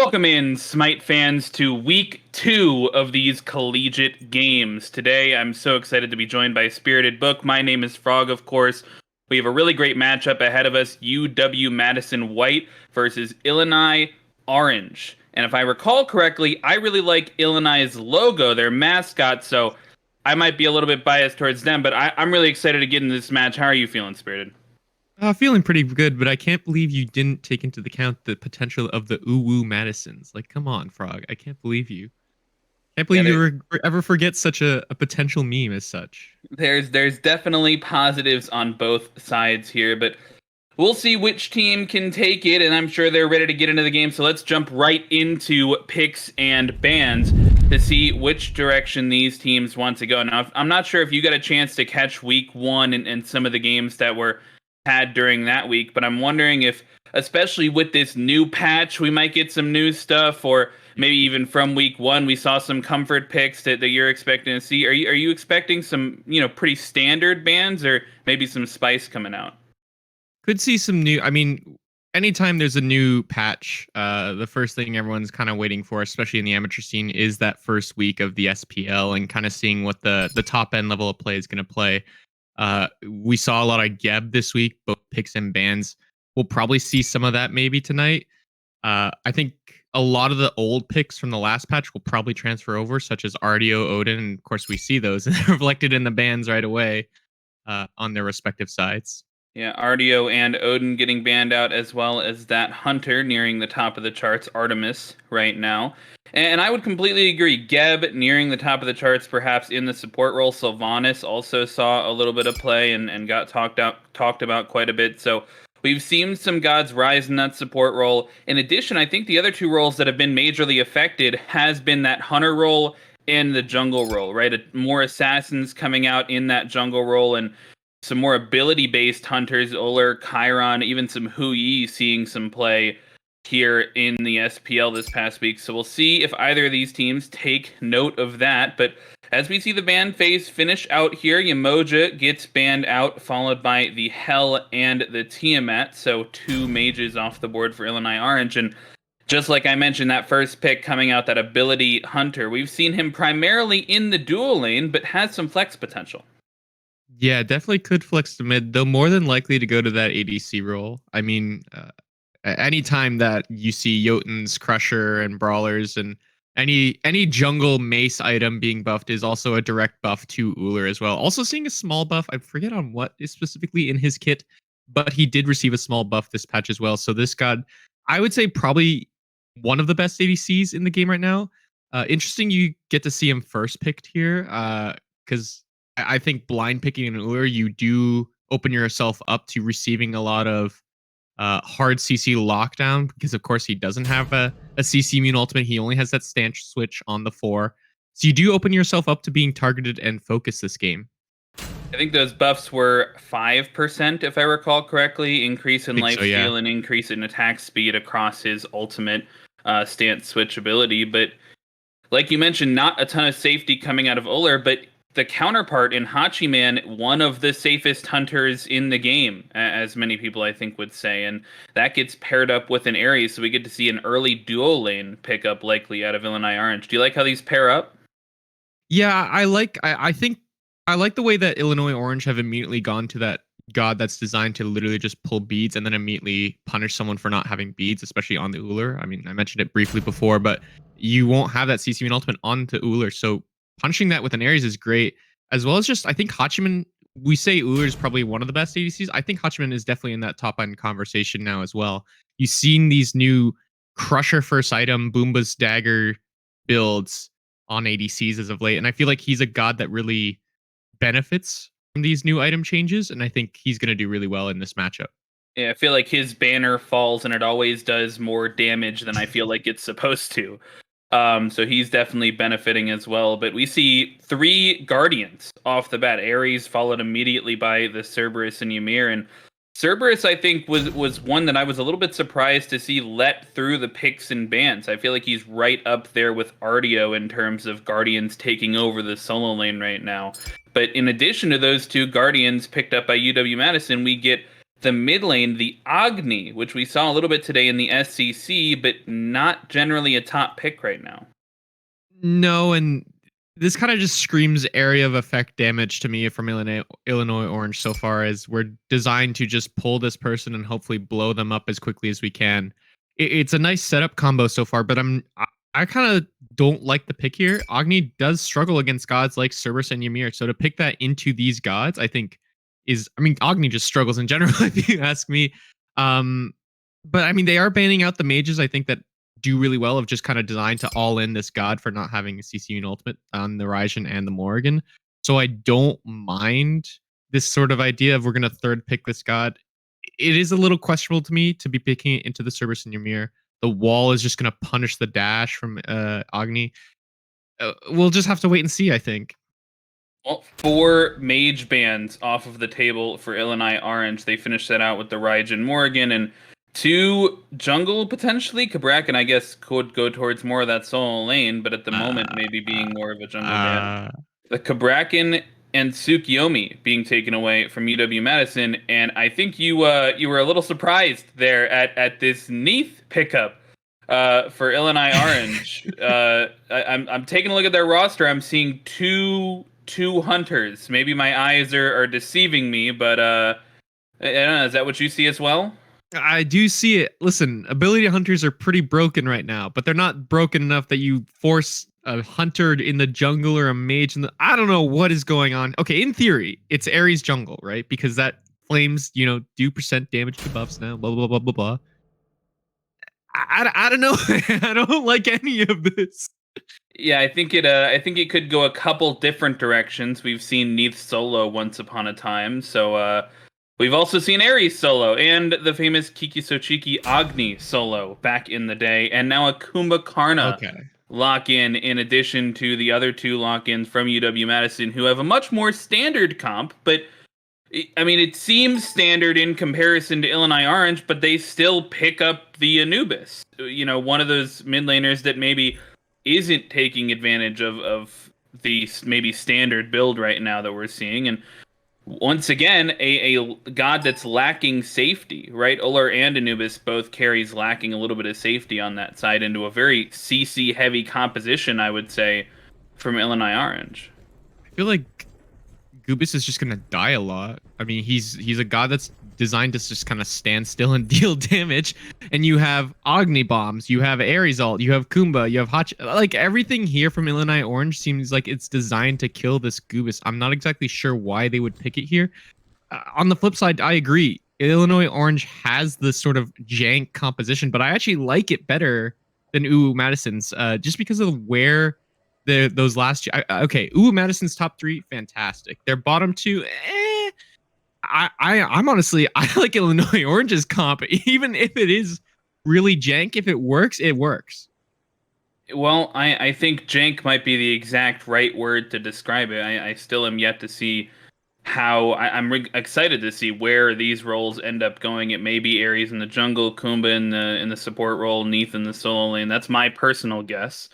Welcome in, Smite fans, to week 2 of these collegiate games. Today, I'm so excited to be joined by Spirited Book. My name is Frog, of course. We have a really great matchup ahead of us, UW Madison White versus Illini Orange. And if I recall correctly, I really like Illini's logo, their mascot, so I might be a little bit biased towards them, but I'm really excited to get into this match. How are you feeling, Spirited? Feeling pretty good, but I can't believe you didn't take into account the potential of the Uwu Madisons. Like, come on, Frog. I can't believe you. Can't Yeah, believe you ever forget such a potential meme as such. there's definitely positives on both sides here, but we'll see which team can take it, and I'm sure they're ready to get into the game. So let's jump right into picks and bans to see which direction these teams want to go. Now, I'm not sure if you got a chance to catch week 1 and some of the games that were had during that week, but I'm wondering if, especially with this new patch, we might get some new stuff, or maybe even from week 1, we saw some comfort picks that you're expecting to see. Are you expecting some, pretty standard bans, or maybe some spice coming out? Could see some new. I mean, anytime there's a new patch, the first thing everyone's kind of waiting for, especially in the amateur scene, is that first week of the SPL and kind of seeing what the top end level of play is going to play. We saw a lot of Geb this week, both picks and bans. We'll probably see some of that maybe tonight. I think a lot of the old picks from the last patch will probably transfer over, such as RDO, Odin, and of course we see those reflected in the bans right away on their respective sides. Yeah, RDO and Odin getting banned out, as well as that Hunter nearing the top of the charts, Artemis, right now. And I would completely agree. Geb nearing the top of the charts, perhaps in the support role. Sylvanas also saw a little bit of play and got talked about quite a bit. So we've seen some gods rise in that support role. In addition, I think the other two roles that have been majorly affected has been that Hunter role and the jungle role, right? More assassins coming out in that jungle role, and some more ability-based hunters, Uller, Chiron, even some Hu Yi seeing some play here in the SPL this past week. So we'll see if either of these teams take note of that. But as we see the ban phase finish out here, Yamoja gets banned out, followed by the Hell and the Tiamat. So 2 mages off the board for Illini Orange. And just like I mentioned, that first pick coming out, that ability hunter, we've seen him primarily in the dual lane, but has some flex potential. Yeah, definitely could flex the mid, though more than likely to go to that ADC role. I mean, anytime that you see Jotuns, Crusher, and Brawlers, and any jungle mace item being buffed is also a direct buff to Uller as well. Also seeing a small buff, I forget on what is specifically in his kit, but he did receive a small buff this patch as well. So this god, I would say probably one of the best ADCs in the game right now. Interesting you get to see him first picked here, because I think blind picking an Uller, you do open yourself up to receiving a lot of hard CC lockdown, because of course he doesn't have a CC immune ultimate. He only has that stance switch on the 4. So you do open yourself up to being targeted and focused this game. I think those buffs were 5%, if I recall correctly. Increase in lifesteal, Yeah. and increase in attack speed across his ultimate stance switch ability. But like you mentioned, not a ton of safety coming out of Uller, but the counterpart in Hachiman, one of the safest hunters in the game, as many people I think would say. And that gets paired up with an Ares, so we get to see an early dual lane pickup likely out of Illini Orange. Do you like how these pair up? Yeah, I think I like the way that Illinois Orange have immediately gone to that god that's designed to literally just pull beads and then immediately punish someone for not having beads, especially on the Uller. I mean, I mentioned it briefly before, but you won't have that CC ultimate on the Uller. So punishing that with an Ares is great. As well as just, I think Hachiman, we say Uller is probably one of the best ADCs. I think Hachiman is definitely in that top end conversation now as well. You've seen these new Crusher first item, Boomba's dagger builds on ADCs as of late. And I feel like he's a god that really benefits from these new item changes. And I think he's going to do really well in this matchup. Yeah, I feel like his banner falls and it always does more damage than I feel like it's supposed to. So he's definitely benefiting as well. But we see 3 Guardians off the bat. Ares followed immediately by the Cerberus and Ymir. And Cerberus, I think, was one that I was a little bit surprised to see let through the picks and bans. I feel like he's right up there with Ardio in terms of Guardians taking over the solo lane right now. But in addition to those 2 Guardians picked up by UW Madison, we get the mid lane, the Agni, which we saw a little bit today in the SCC, but not generally a top pick right now. No, and this kind of just screams area of effect damage to me from Illinois Orange so far, as we're designed to just pull this person and hopefully blow them up as quickly as we can. It's a nice setup combo so far, but I kind of don't like the pick here. Agni does struggle against gods like Cerberus and Ymir, so to pick that into these gods, I think Agni just struggles in general, if you ask me. But I mean, they are banning out the mages. I think that do really well of just kind of designed to all in this god for not having a CC and ultimate on the Raijin and the Morrigan. So I don't mind this sort of idea of we're going to third pick this god. It is a little questionable to me to be picking it into the Cerberus and Ymir. The wall is just going to punish the dash from Agni. We'll just have to wait and see, I think. Well, 4 mage bans off of the table for Illini Orange. They finished that out with the Raijin Morrigan and 2 jungle potentially. Cabrakan, I guess, could go towards more of that solo lane, but at the moment maybe being more of a jungle ban. The Cabrakan and Tsukiyomi being taken away from UW Madison, and I think you were a little surprised there at this Neath pickup for Illini Orange. I'm taking a look at their roster. I'm seeing two hunters. Maybe my eyes are deceiving me, but I don't know. Is that what you see as well? I do see it. Listen, ability hunters are pretty broken right now, but they're not broken enough that you force a hunter in the jungle or a mage in the. I don't know what is going on. Okay, in theory, it's Ares jungle, right? Because that flames, do percent damage to buffs now. Blah blah blah blah blah. I don't know. I don't like any of this. Yeah, I think it could go a couple different directions. We've seen Neath solo once upon a time, so we've also seen Ares solo and the famous Kiki Sochiki Agni solo back in the day, and now a Kumba Karna lock-in addition to the other 2 lock-ins from UW Madison, who have a much more standard comp, but I mean, it seems standard in comparison to Illini Orange, but they still pick up the Anubis. One of those mid laners that maybe isn't taking advantage of the maybe standard build right now that we're seeing. And once again, a god that's lacking safety, right? Ullr and Anubis both carries lacking a little bit of safety on that side into a very CC heavy composition, I would say, from Illini Orange. I feel like Goobis is just gonna die a lot. I mean, he's a god that's designed to just kind of stand still and deal damage. And you have Agni bombs, you have Ares ult, you have Kumba, you have like everything here from Illini Orange seems like it's designed to kill this Goobis. I'm not exactly sure why they would pick it here. On the flip side, I agree. Illinois Orange has this sort of jank composition, but I actually like it better than UU Madison's, just because of where those last okay, UU Madison's top 3 fantastic. Their bottom 2 I'm honestly I like Illinois Orange's comp, even if it is really jank. If it works, it works. Well, I think jank might be the exact right word to describe it. I still am yet to see how I'm excited to see where these roles end up going. It may be Ares in the jungle, Kumba in the support role, Neath in the solo lane. That's my personal guess.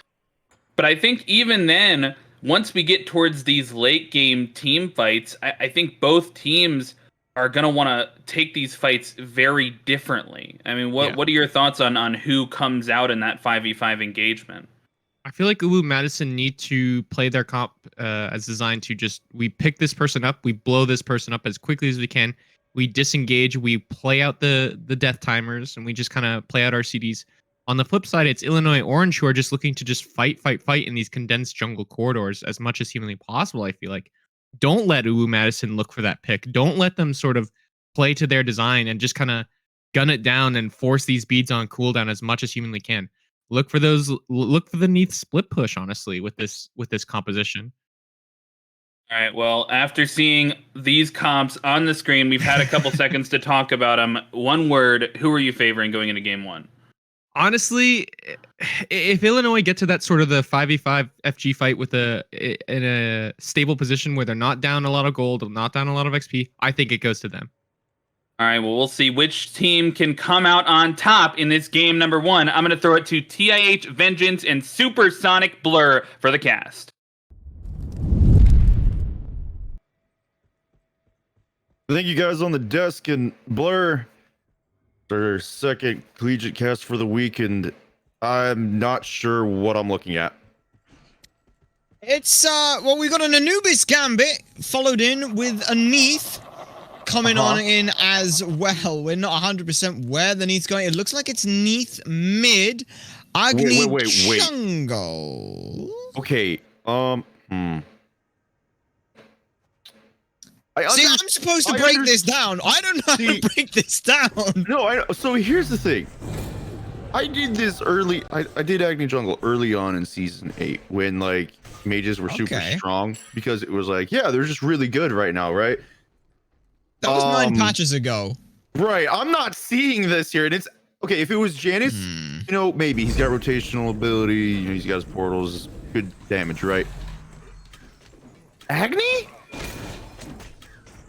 But I think even then, once we get towards these late game team fights, I think both teams are going to want to take these fights very differently. I mean, what are your thoughts on who comes out in that 5v5 engagement? I feel like UU Madison need to play their comp as designed to just, we pick this person up, we blow this person up as quickly as we can, we disengage, we play out the death timers, and we just kind of play out our CDs. On the flip side, it's Illinois Orange who are just looking to just fight in these condensed jungle corridors as much as humanly possible, I feel like. Don't let UU Madison look for that pick. Don't let them sort of play to their design and just kind of gun it down and force these beads on cooldown as much as humanly can. Look for the Neath split push, honestly, with this composition. All right, well, after seeing these comps on the screen, we've had a couple seconds to talk about them. One word, who are you favoring going into game 1? Honestly, if Illinois get to that sort of the 5v5 FG fight with in a stable position where they're not down a lot of gold, not down a lot of XP, I think it goes to them. All right, well, we'll see which team can come out on top in this game number 1. I'm going to throw it to TIH, Vengeance, and Supersonic Blur for the cast. Thank you guys on the desk and Blur. Our second collegiate cast for the week, and I'm not sure what I'm looking at. It's well, we got an Anubis Gambit followed in with a Neath coming on in as well. We're not 100% where the Neath's going. It looks like it's Neath mid. Agni Wait. Jungle. Okay. See, I'm supposed to break this down. I don't know how to break this down. No, so here's the thing. I did this early. I did Agni Jungle early on in season 8 when like mages were super strong, because it was like, yeah, they're just really good right now, right? That was 9 patches ago. Right. I'm not seeing this here, and it's okay. If it was Janus, you know, maybe he's got rotational ability. You know, he's got his portals, good damage, right? Agni?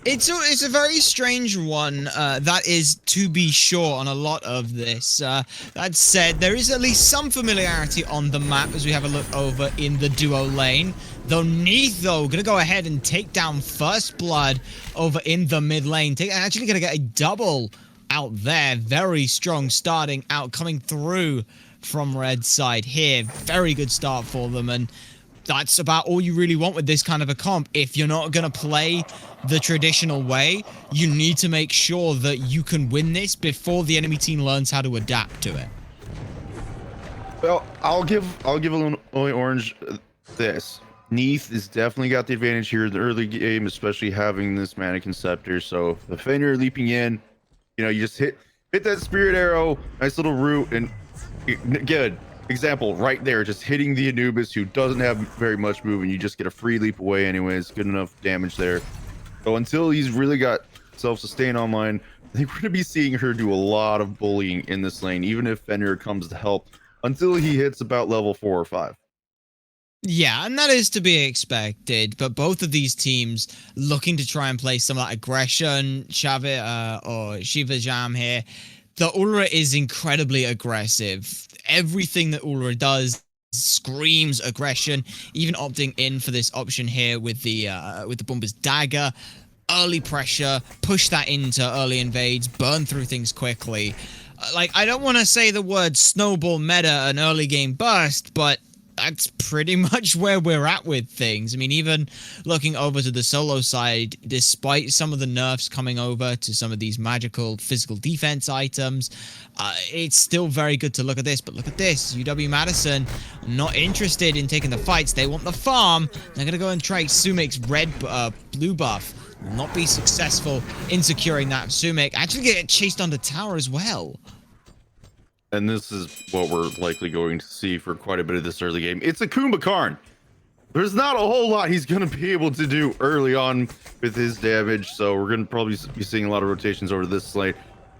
It's a very strange one, that is to be sure on a lot of this. That said, there is at least some familiarity on the map as we have a look over in the duo lane. Though Neath, though, gonna go ahead and take down First Blood over in the mid lane. Actually gonna get a double out there. Very strong starting out, coming through from red side here. Very good start for them, and that's about all you really want with this kind of a comp. If you're not going to play the traditional way, you need to make sure that you can win this before the enemy team learns how to adapt to it. Well, I'll give Illinois Orange this. Neath has definitely got the advantage here in the early game, especially having this Mannequin Scepter. So the Fenrir leaping in, you know, you just hit that Spirit Arrow, nice little root, and good. Example right there, just hitting the Anubis who doesn't have very much move, and you just get a free leap away anyways. Good enough damage there. So until he's really got self-sustain online, I think we're gonna be seeing her do a lot of bullying in this lane, even if Fenrir comes to help, until he hits about level 4 or 5. Yeah, and that is to be expected, but both of these teams looking to try and play some of that aggression. Or Shiva Jam here. The Ulra is incredibly aggressive. Everything that Ulra does screams aggression, even opting in for this option here with the Bomber's Dagger. Early pressure, push that into early invades, burn through things quickly. Like, I don't want to say the word snowball meta an early game burst, but that's pretty much where we're at with things. I mean, even looking over to the solo side, despite some of the nerfs coming over to some of these magical physical defense items, it's still very good to look at this. But look at this, UW Madison not interested in taking the fights. They want the farm. They're gonna go and try Sumik's blue buff. Will not be successful in securing that. Sumik actually get chased under tower as well. And this is what we're likely going to see for quite a bit of this early game. It's a Kumbhakarn. There's not a whole lot he's going to be able to do early on with his damage, so we're going to probably be seeing a lot of rotations over this slate.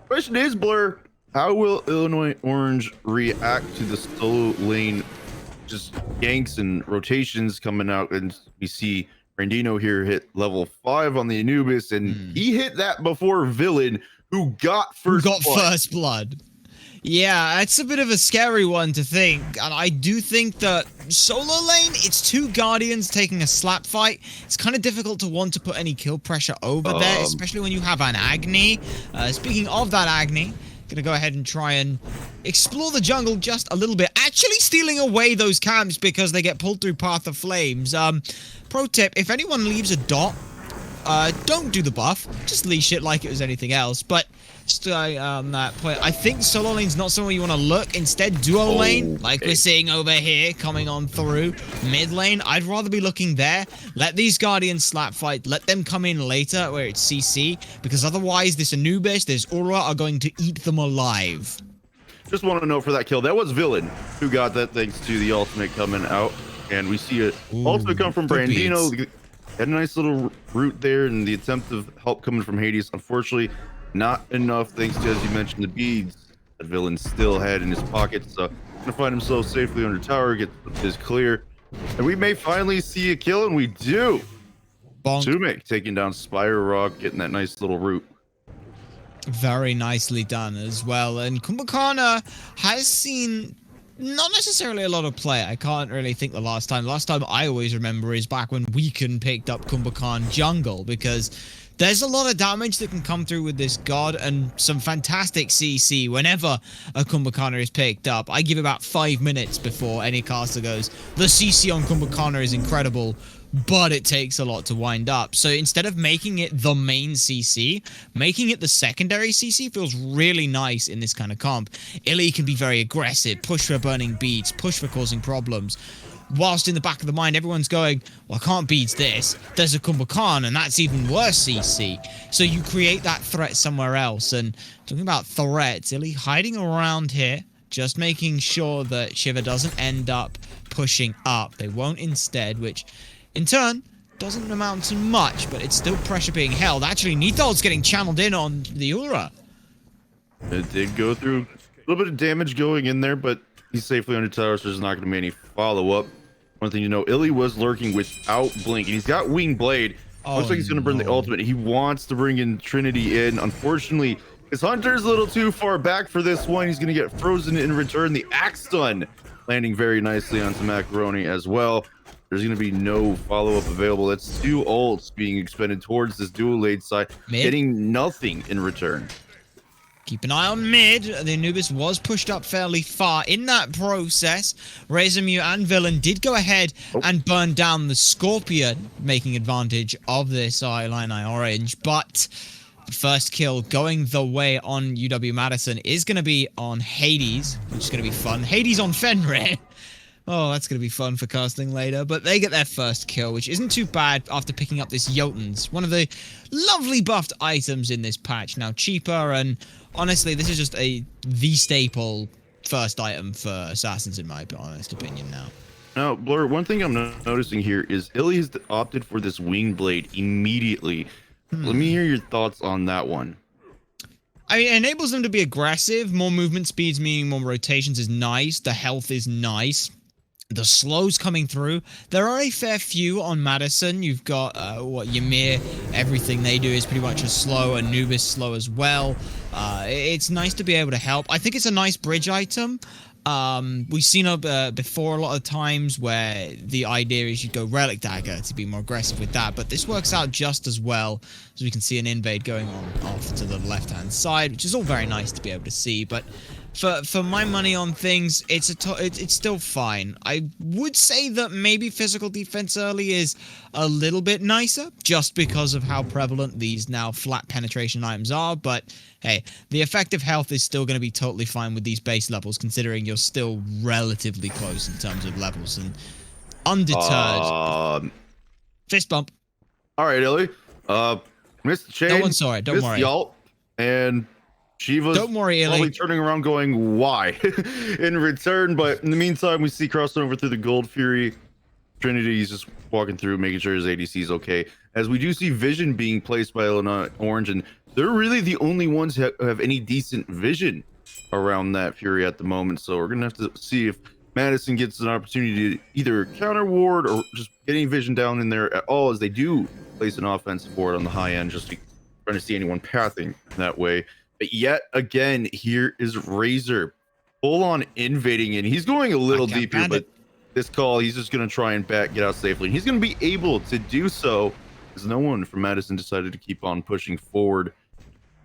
Question is, Blur, how will Illinois Orange react to the solo lane just ganks and rotations coming out? And we see Brandino here hit level 5 on the Anubis, and he hit that before Villain, who got first blood. Yeah, it's a bit of a scary one to think, and I do think that solo lane, it's 2 Guardians taking a slap fight. It's kind of difficult to want to put any kill pressure over there, especially when you have an Agni. Speaking of that Agni, gonna go ahead and try and explore the jungle just a little bit, actually stealing away those camps because they get pulled through Path of Flames. Pro tip, if anyone leaves a dot, don't do the buff, just leash it like it was anything else. But just on that point, I think solo lane's not somewhere you want to look. Instead, duo lane, like we're seeing over here, coming on through. Mid lane, I'd rather be looking there. Let these Guardians slap fight. Let them come in later where it's CC, because otherwise this Anubis, this Aura are going to eat them alive. Just want to know for that kill, that was Villain who got that thanks to the ultimate coming out. And we see it ultimate come from Brandino. Had a nice little route there, and the attempt of help coming from Hades. Unfortunately, not enough thanks to, as you mentioned, the beads that Villain still had in his pocket. So gonna find himself safely under tower, get his clear, and we may finally see a kill, and we do. Sumik taking down Spire Rock, getting that nice little route. Very nicely done as well. And Kumbhakarn has seen not necessarily a lot of play. I can't really think the last time. Last time I always remember is back when Weaken picked up Kumbhakarn jungle, because There's a lot of damage that can come through with this god and some fantastic CC whenever a Kumbhakana is picked up. I give about 5 minutes before any caster goes, the CC on Kumbhakana is incredible, but it takes a lot to wind up. So instead of making it the main CC, making it the secondary CC feels really nice in this kind of comp. Illy can be very aggressive, push for burning beads, push for causing problems. Whilst in the back of the mind, everyone's going, well, I can't beat this. There's a Kumbhakan, and that's even worse CC. So you create that threat somewhere else. And talking about threats, Illy hiding around here, just making sure that Shiva doesn't end up pushing up. They won't instead, which in turn doesn't amount to much, but it's still pressure being held. Actually, Nithal's getting channeled in on the Ulra. It did go through a little bit of damage going in there, but he's safely under tower, so there's not going to be any follow-up. One thing you know, Illy was lurking without blink, and he's got Wing Blade. Looks like he's going to burn the ultimate. He wants to bring in Trinity in. Unfortunately, his Hunter's a little too far back for this one. He's going to get frozen in return. The Axe Stun landing very nicely on some Macaroni as well. There's going to be no follow-up available. That's 2 ults being expended towards this dual lane side, getting nothing in return. Keep an eye on mid. The Anubis was pushed up fairly far. In that process, Razormew and Villain did go ahead and burn down the Scorpion, making advantage of this Illini Orange. But the first kill going the way on UW Madison is going to be on Hades, which is going to be fun. Hades on Fenrir. Oh, that's going to be fun for casting later. But they get their first kill, which isn't too bad after picking up this Jotuns. One of the lovely buffed items in this patch. Now cheaper, and honestly, this is just the staple first item for Assassins in my honest opinion now. Now, Blur, one thing I'm noticing here is Illy has opted for this Wing Blade immediately. Let me hear your thoughts on that one. I mean, it enables them to be aggressive. More movement speeds, meaning more rotations, is nice. The health is nice. The slows coming through. There are a fair few on Madison. You've got, Ymir. Everything they do is pretty much a slow. Anubis slow as well. It's nice to be able to help. I think it's a nice bridge item. We've seen before a lot of times where the idea is you go Relic Dagger to be more aggressive with that, but this works out just as well, as we can see an invade going on off to the left-hand side, which is all very nice to be able to see, but for my money on things, it's still fine. I would say that maybe physical defense early is a little bit nicer, just because of how prevalent these now flat penetration items are, but hey, the effective health is still going to be totally fine with these base levels, considering you're still relatively close in terms of levels, and undeterred. Fist bump. All right, Illy. Missed the chain. No one saw it, don't worry. The ult, and Shiva's don't worry, Illy. probably turning around going, why? in return, but in the meantime, we see crossing over through the Gold Fury. Trinity's just walking through, making sure his ADC is okay. As we do see Vision being placed by Illini Orange, and they're really the only ones who have any decent vision around that Fury at the moment. So we're going to have to see if Madison gets an opportunity to either counter ward or just getting vision down in there at all, as they do place an offensive board on the high end, just trying to see anyone pathing that way. But yet again, here is Razor full on invading, and he's going a little deep here, but this call, he's just going to try and get out safely. And he's going to be able to do so, as no one from Madison decided to keep on pushing forward.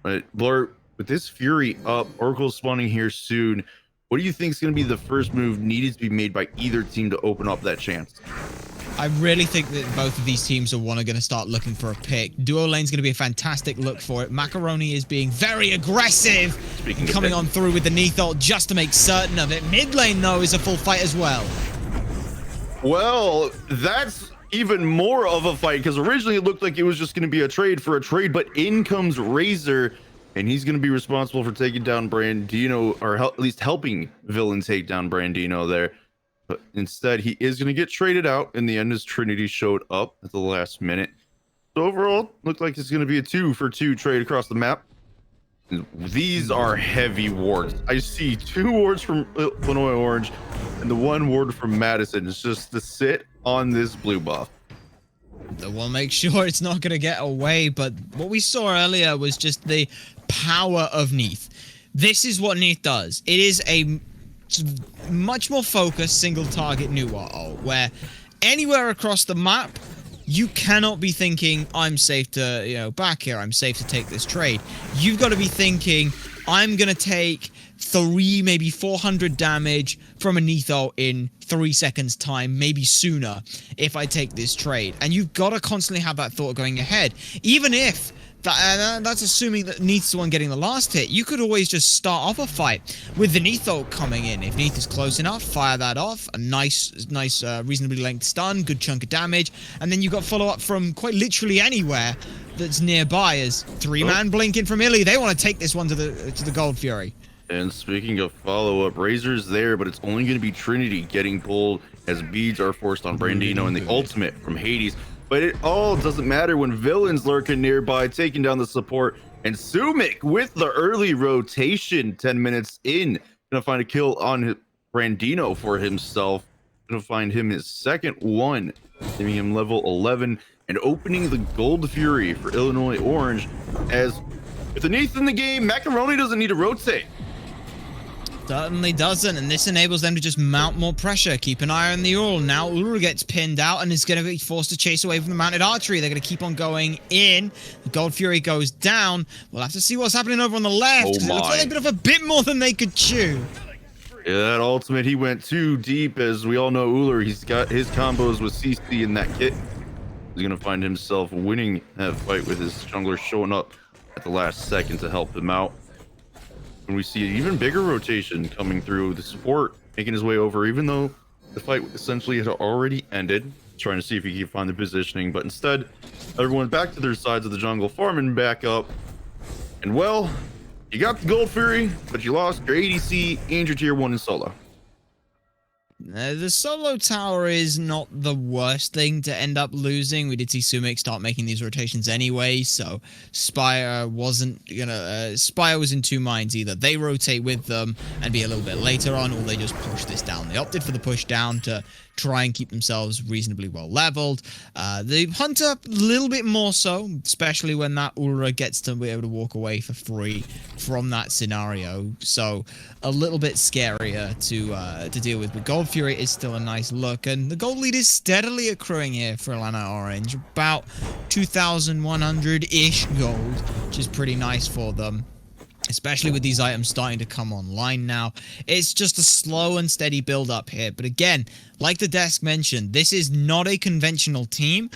But Blur, with this Fury up, Oracle spawning here soon, what do you think is going to be the first move needed to be made by either team to open up that chance? I really think that both of these teams are going to start looking for a pick. Duo lane's going to be a fantastic look for it. Macaroni is being very aggressive, coming on through with the Nethal just to make certain of it. Mid lane, though, is a full fight as well. Well, that's even more of a fight, because originally it looked like it was just going to be a trade for a trade, but in comes Razor, and he's going to be responsible for taking down Brandino, or at least helping Villain take down Brandino there. But instead, he is going to get traded out in the end, as Trinity showed up at the last minute. So overall, looked like it's going to be a 2-for-2 trade across the map. And these are heavy wards. I see 2 wards from Illinois Orange and the 1 ward from Madison. It's just to sit on this blue buff. We'll make sure it's not going to get away, but what we saw earlier was just the power of Neath. This is what Neath does. It is a much more focused single target Nuwa ult, where anywhere across the map you cannot be thinking, I'm safe to, back here, I'm safe to take this trade. You've got to be thinking, I'm going to take 3, maybe 400 damage from a Neath in 3 seconds time, maybe sooner, if I take this trade. And you've got to constantly have that thought going ahead. Even if that's assuming that Neath's the one getting the last hit. You could always just start off a fight with the Neath coming in. If Neath is close enough, fire that off. A nice, reasonably length stun, good chunk of damage. And then you've got follow-up from quite literally anywhere that's nearby as 3-man blinking from Illy. They want to take this one to the Gold Fury. And speaking of follow-up, Razor's there, but it's only going to be Trinity getting pulled as beads are forced on Brandino and the ultimate from Hades. But it all doesn't matter when villains lurking nearby, taking down the support. And Sumik with the early rotation, 10 minutes in, gonna find a kill on Brandino for himself. Gonna find him his second one, giving him level 11 and opening the Gold Fury for Illinois Orange. As with the Neath in the game, Macaroni doesn't need to rotate. Certainly doesn't, and this enables them to just mount more pressure. Keep an eye on the Ul. Now Ul gets pinned out and is going to be forced to chase away from the mounted archery. They're going to keep on going in. The Gold Fury goes down. We'll have to see what's happening over on the left, because it looks like they've been off a bit more than they could chew. Yeah, that ultimate, he went too deep. As we all know, Uller, he's got his combos with CC in that kit. He's going to find himself winning that fight with his jungler showing up at the last second to help him out. And we see an even bigger rotation coming through, the support making his way over, even though the fight essentially had already ended, trying to see if he could find the positioning. But instead, everyone back to their sides of the jungle, farming back up. And well, you got the Gold Fury, but you lost your ADC and your tier 1 in solo. The solo tower is not the worst thing to end up losing. We did see Sumik start making these rotations anyway, so Spire wasn't gonna... Spire was in two minds. Either they rotate with them and be a little bit later on, or they just push this down. They opted for the push down to try and keep themselves reasonably well leveled. The Hunter, a little bit more so, especially when that Ulra gets to be able to walk away for free from that scenario. So a little bit scarier to deal with. But Gold Fury is still a nice look, and the gold lead is steadily accruing here for Atlanta Orange. About 2,100-ish gold, which is pretty nice for them. Especially with these items starting to come online now. It's just a slow and steady build up here. But again, like the desk mentioned, this is not a conventional team.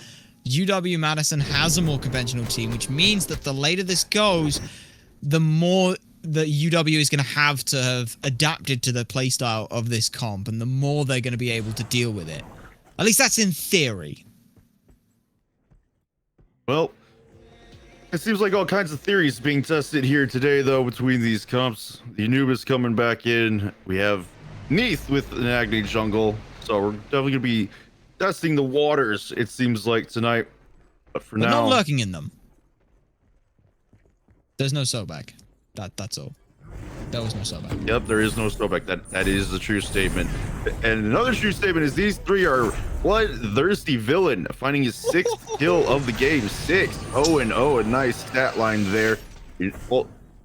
UW Madison has a more conventional team, which means that the later this goes, the more that UW is going to have adapted to the playstyle of this comp, and the more they're going to be able to deal with it. At least that's in theory. Well, it seems like all kinds of theories being tested here today, though, between these comps. The Anubis coming back in. We have Neath with an Agni jungle. So we're definitely going to be testing the waters, it seems like, tonight. But for now... not lurking in them. There's no Sobek. That's all. There was no Sobek. Yep, there is no Sobek. That is the true statement. And another true statement is these three are bloodthirsty villain, finding his 6th kill of the game. 6 0-0, a nice stat line there.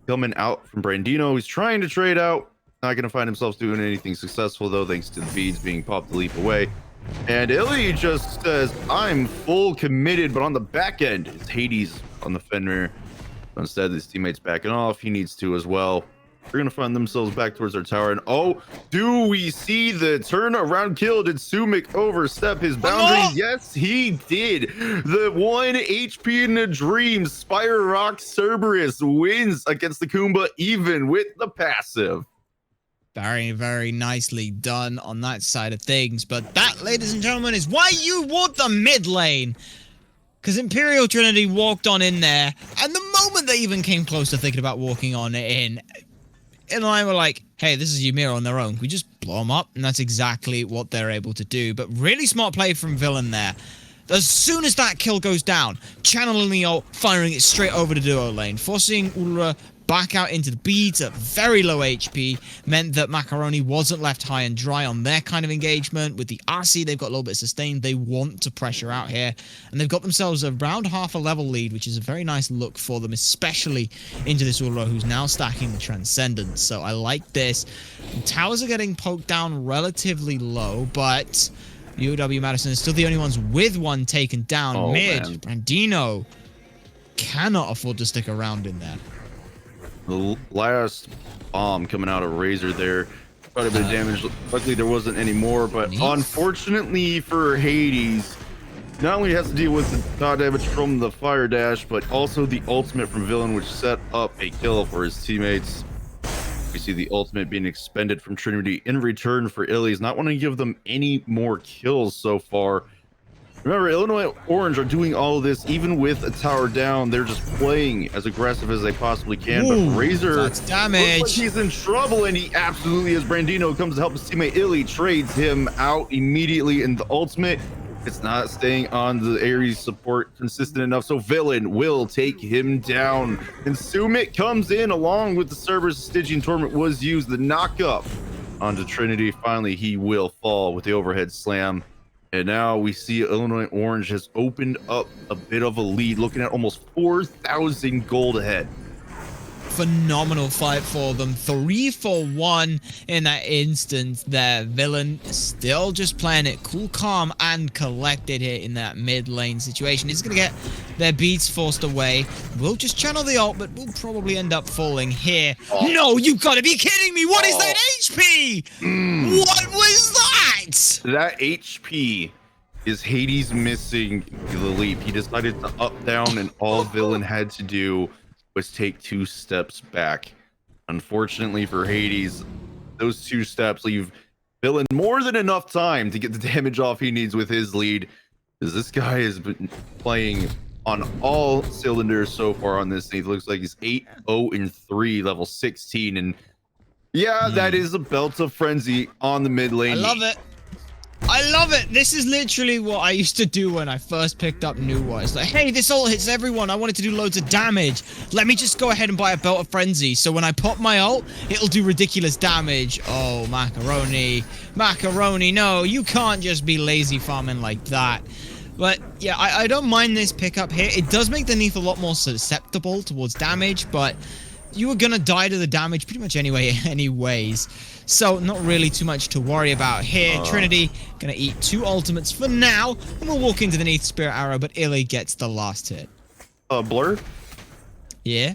Coming out from Brandino, he's trying to trade out. Not going to find himself doing anything successful, though, thanks to the beads being popped to leap away. And Illy just says, I'm full committed, but on the back end, it's Hades on the Fenrir. Instead, his teammates backing off. He needs to as well. They're going to find themselves back towards their tower. And oh, do we see the turnaround kill? Did Sumik overstep his boundaries? Yes, he did. The 1 HP in a dream. Spire Rock Cerberus wins against the Kumba, even with the passive. Very, very nicely done on that side of things. But that, ladies and gentlemen, is why you want the mid lane. Because Imperial Trinity walked on in there, and the moment they even came close to thinking about walking on in, Illini were like, hey, this is Ymir on their own. We just blow them up, and that's exactly what they're able to do. But really smart play from Villain there. As soon as that kill goes down, channeling the ult, firing it straight over to duo lane, forcing Ulra back out into the beads at very low HP, meant that Macaroni wasn't left high and dry on their kind of engagement. With the RC, they've got a little bit sustained. They want to pressure out here, and they've got themselves around half a level lead, which is a very nice look for them, especially into this Ulra, who's now stacking the Transcendence. So I like this. The towers are getting poked down relatively low, but UW Madison is still the only ones with one taken down. Oh, Mid, man. Brandino cannot afford to stick around in there. The last bomb coming out of Razor there. Quite a bit of damage. Luckily, there wasn't any more, but Neat. unfortunately for Hades, not only has to deal with the dot damage from the fire dash, but also the ultimate from Villain, which set up a kill for his teammates. We see the ultimate being expended from Trinity in return for Illi's not wanting to give them any more kills so far. Remember, Illinois Orange are doing all of this even with a tower down. They're just playing as aggressive as they possibly can. Ooh, but Razor that's damage. looks like he's in trouble, and he absolutely is. Brandino comes to help his teammate Illy, trades him out immediately, and the ultimate, it's not staying on the Ares support consistent enough, so Villain will take him down. And Sumit comes in along with the Cerberus. Stygian Torment was used. The knockup onto Trinity. Finally, he will fall with the overhead slam. And now we see Illinois Orange has opened up a bit of a lead, looking at almost 4,000 gold ahead. Phenomenal fight for them. 3 for 1 in that instance there. Villain still just playing it cool, calm, and collected here in that mid lane situation. He's going to get their beats forced away. We'll just channel the ult, but we'll probably end up falling here. Oh. No, you got to be kidding me. What is that HP? What was that? That HP is Hades missing the leap. He decided to up down, and all Villain had to do was take 2 steps back. Unfortunately for Hades, those 2 steps leave Villain more than enough time to get the damage off he needs with his lead, because this guy has been playing on all cylinders so far on this. He looks like he's 8-0-3, level 16, and yeah, that is a belt of frenzy on the mid lane. I love it. I love it. This is literally what I used to do when I first picked up New War. It's like, hey, this ult hits everyone. I wanted to do loads of damage. Let me just go ahead and buy a Belt of Frenzy. So when I pop my ult, it'll do ridiculous damage. Oh, Macaroni. Macaroni, no. You can't just be lazy farming like that. But yeah, I don't mind this pickup here. It does make the Neath a lot more susceptible towards damage, but you were going to die to the damage pretty much anyway, anyways. So not really too much to worry about here. Trinity going to eat 2 ultimates for now, and we'll walk into the Neath Spirit Arrow, but Illy gets the last hit. Blur? Yeah?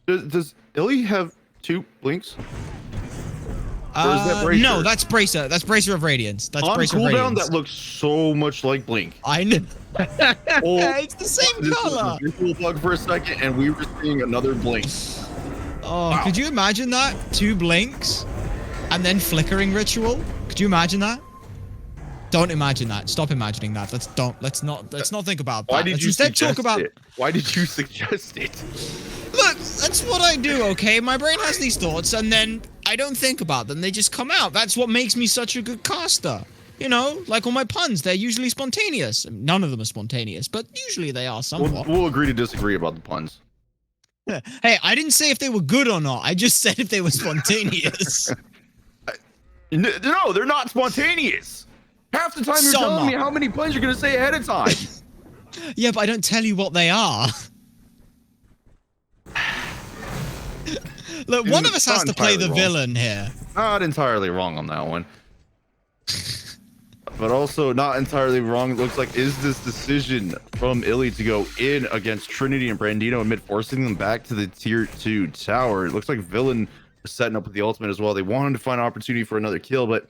Does Illy have 2 blinks? Or is that Bracer? No, that's Bracer. That's Bracer of Radiance. That's On Bracer of cooldown, Radiance. that looks so much like Blink. I know. Oh, It's the same this was color. a visual bug for a second, and we were seeing another Blink. Oh, Wow. could you imagine that? 2 blinks and then flickering ritual? Could you imagine that? Don't imagine that. Stop imagining that. Let's not think about that. Why did Let's you instead suggest talk about it? Why did you suggest it? Look, that's what I do, okay? My brain has these thoughts and then I don't think about them. They just come out. That's what makes me such a good caster. You know, like all my puns, they're usually spontaneous. None of them are spontaneous, but usually they are somewhat. We'll agree to disagree about the puns. Hey, I didn't say if they were good or not. I just said if they were spontaneous. No, they're not spontaneous. Half the time you're Some telling me are. how many puns you're going to say ahead of time. Yeah, but I don't tell you what they are. Look, one of us has to play the villain here. Not entirely wrong on that one. But also not entirely wrong, it looks like, is this decision from Illy to go in against Trinity and Brandino amid forcing them back to the tier 2 tower. It looks like Villain was setting up with the ultimate as well. They wanted to find an opportunity for another kill, but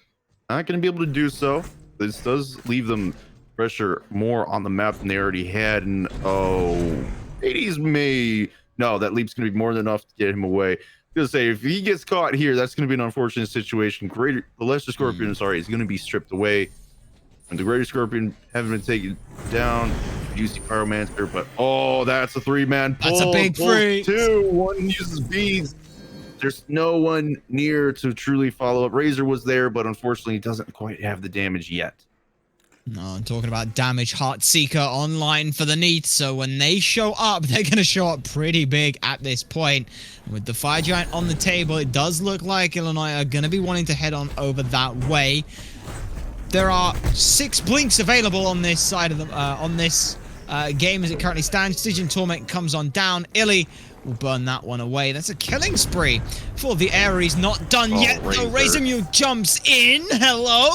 not going to be able to do so. This does leave them pressure more on the map than they already had. And oh, Hades may... No, that leap's going to be more than enough to get him away. I was gonna say, if he gets caught here, that's going to be an unfortunate situation. The Lesser Scorpion, sorry, is going to be stripped away. And the Greater Scorpion haven't been taken down. Juicy Pyromancer, but oh, that's a 3-man pull. That's a big freak. 2. One uses beads. There's no one near to truly follow up. Razor was there, but unfortunately, he doesn't quite have the damage yet. No, I'm talking about damage Heartseeker online for the Neath, so when they show up, they're going to show up pretty big at this point. With the Fire Giant on the table, it does look like Illinois are going to be wanting to head on over that way. There are 6 blinks available on this side of the on this game as it currently stands. Stygian Torment comes on down. Illy will burn that one away. That's a killing spree for the Ares. Not done yet, though. Razor Mule jumps in. Hello?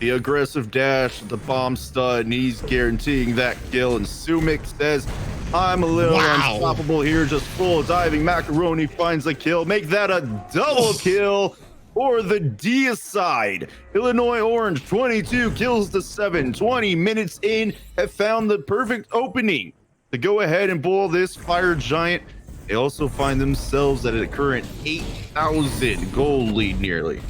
The aggressive dash, the bomb stud, and he's guaranteeing that kill. And Sumik says, I'm a little unstoppable here, just full diving. Macaroni finds a kill. Make that a double kill for the D side. Illinois Orange, 22 kills to 7. 20 minutes in, have found the perfect opening to go ahead and bowl this fire giant. They also find themselves at a current 8,000 gold lead nearly.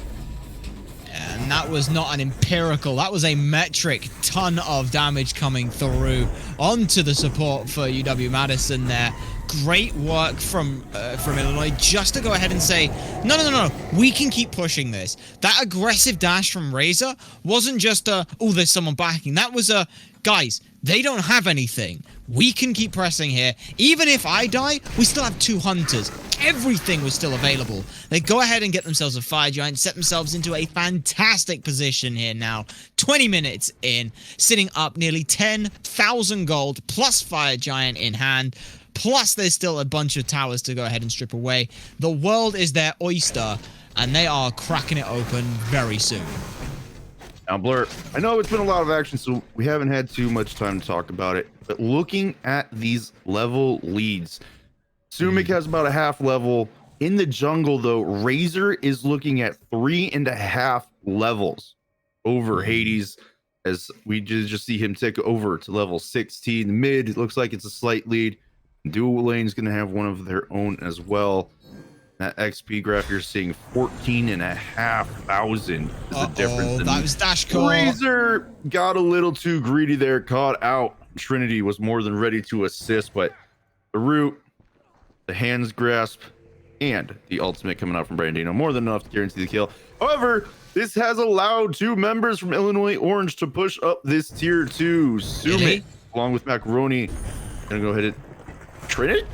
And that was not an empirical, that was a metric ton of damage coming through onto the support for UW Madison there. Great work from Illinois just to go ahead and say, no, we can keep pushing this. That aggressive dash from Razor wasn't just a, oh, there's someone backing. That was a, guys, they don't have anything. We can keep pressing here. Even if I die, we still have 2 hunters. Everything was still available. They go ahead and get themselves a fire giant, set themselves into a fantastic position here now. 20 minutes in, sitting up nearly 10,000 gold plus fire giant in hand. Plus, there's still a bunch of towers to go ahead and strip away. The world is their oyster, and they are cracking it open very soon. Now, Blur, I know it's been a lot of action, so we haven't had too much time to talk about it. But looking at these level leads, Sumik has about a half level. In the jungle, though, Razor is looking at 3.5 levels over Hades, as we just see him tick over to level 16. Mid, it looks like it's a slight lead. Dual Lane is going to have one of their own as well. That XP graph you're seeing 14,500 is the difference. That was dash core. Razor got a little too greedy there, caught out. Trinity was more than ready to assist, but the root, the hands grasp, and the ultimate coming out from Brandino more than enough to guarantee the kill. However, this has allowed 2 members from Illinois Orange to push up this tier 2. Sumik, along with Macaroni, gonna go ahead and Trinity?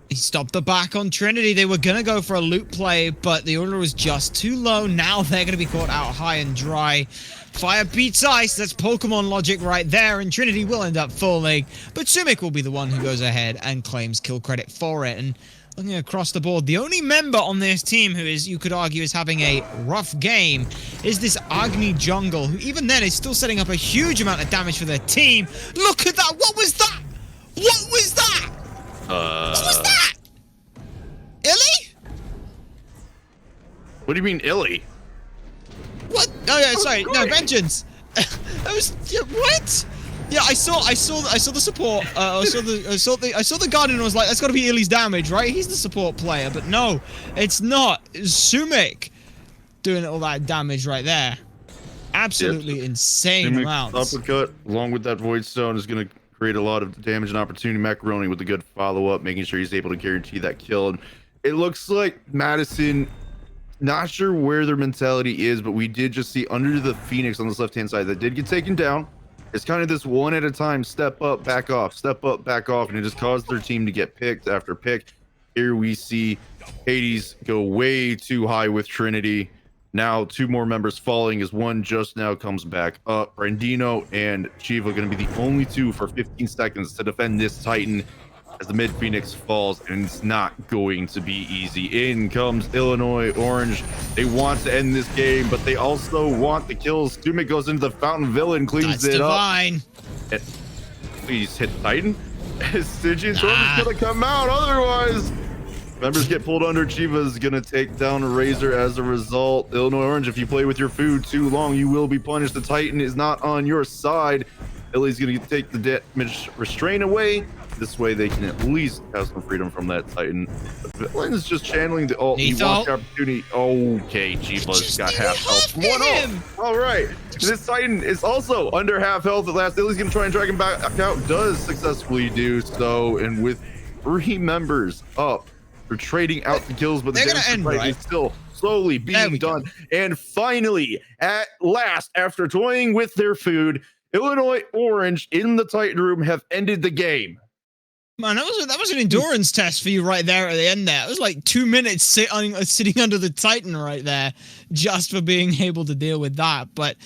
He stopped the back on Trinity. They were going to go for a loot play, but the order was just too low. Now they're going to be caught out high and dry. Fire beats ice. That's Pokemon logic right there, and Trinity will end up falling. But Sumik will be the one who goes ahead and claims kill credit for it. And looking across the board, the only member on this team who is, you could argue, is having a rough game is this Agni Jungle, who even then is still setting up a huge amount of damage for their team. Look at that. What was that? What was that? What was that? Illy? What do you mean, Illy? What? Oh yeah, sorry. No, Vengeance. That was what? Yeah, I saw the support. I saw the Guardian and was like, that's got to be Illy's damage, right? He's the support player, but no, it's not. It's Sumik doing all that damage right there. Absolutely insane Sumik's amounts. uppercut, along with that Void Stone, is going to create a lot of damage and opportunity. Macaroni with a good follow-up, making sure he's able to guarantee that kill. And it looks like Madison, not sure where their mentality is, but we did just see under the Phoenix on this left-hand side that did get taken down. It's kind of this one at a time, step up, back off, step up, back off, and it just caused their team to get picked after pick. Here we see Hades go way too high with Trinity. Now 2 more members falling as one just now comes back up. Brandino and Chiva going to be the only 2 for 15 seconds to defend this Titan as the mid Phoenix falls, and it's not going to be easy. In comes Illinois Orange. They want to end this game, but they also want the kills. Sumik goes into the Fountain Villa and cleans it divine. up. Please hit the Titan. Stygian Storm is going to come out, otherwise members get pulled under. Chiva's gonna take down Razor as a result. Illinois Orange, if you play with your food too long, you will be punished. The Titan is not on your side. Illy's gonna take the damage restraint away. This way they can at least have some freedom from that Titan. The villain is just channeling the ult. He wants the opportunity. Okay, Chiva's got half health. One ult. All right. This Titan is also under half health at last. Illy's gonna try and drag him back out. Does successfully do so. And with 3 members up, they're trading out the kills, but the damage is still slowly being done. And finally, at last, after toying with their food, Illinois Orange in the Titan room have ended the game. Man, that was an endurance test for you right there at the end there. It was like 2 minutes sitting under the Titan right there just for being able to deal with that. But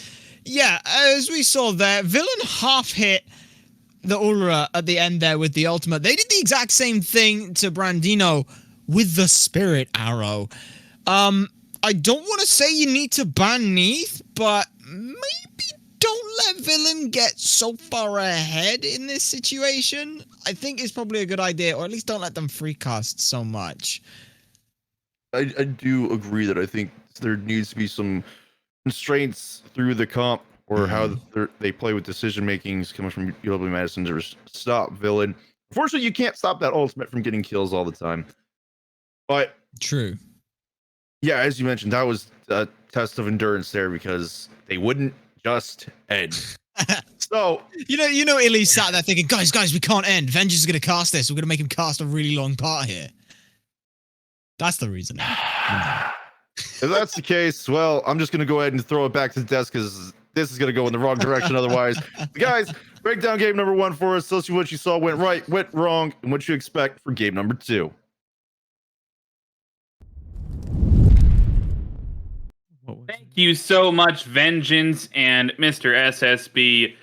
yeah, as we saw there, Villain half hit the Ulra at the end there with the ultimate. They did the exact same thing to Brandino with the Spirit Arrow. I don't want to say you need to ban Neath, but maybe don't let Villain get so far ahead in this situation. I think it's probably a good idea, or at least don't let them free cast so much. I do agree that I think there needs to be some constraints through the comp or how they play with decision makings coming from UW Madison to stop Villain. Unfortunately, you can't stop that ultimate from getting kills all the time. But True. yeah, as you mentioned, that was a test of endurance there because they wouldn't just end. So You know, Illy sat there thinking, guys, we can't end. Vengeance is going to cast this. We're going to make him cast a really long part here. That's the reason. if that's the case, well, I'm just going to go ahead and throw it back to the desk because this is going to go in the wrong direction otherwise. Guys, break down game number 1 for us. Tell us what you saw went right, went wrong, and what you expect for game number 2. Thank you so much, Vengeance and Mr. SSB.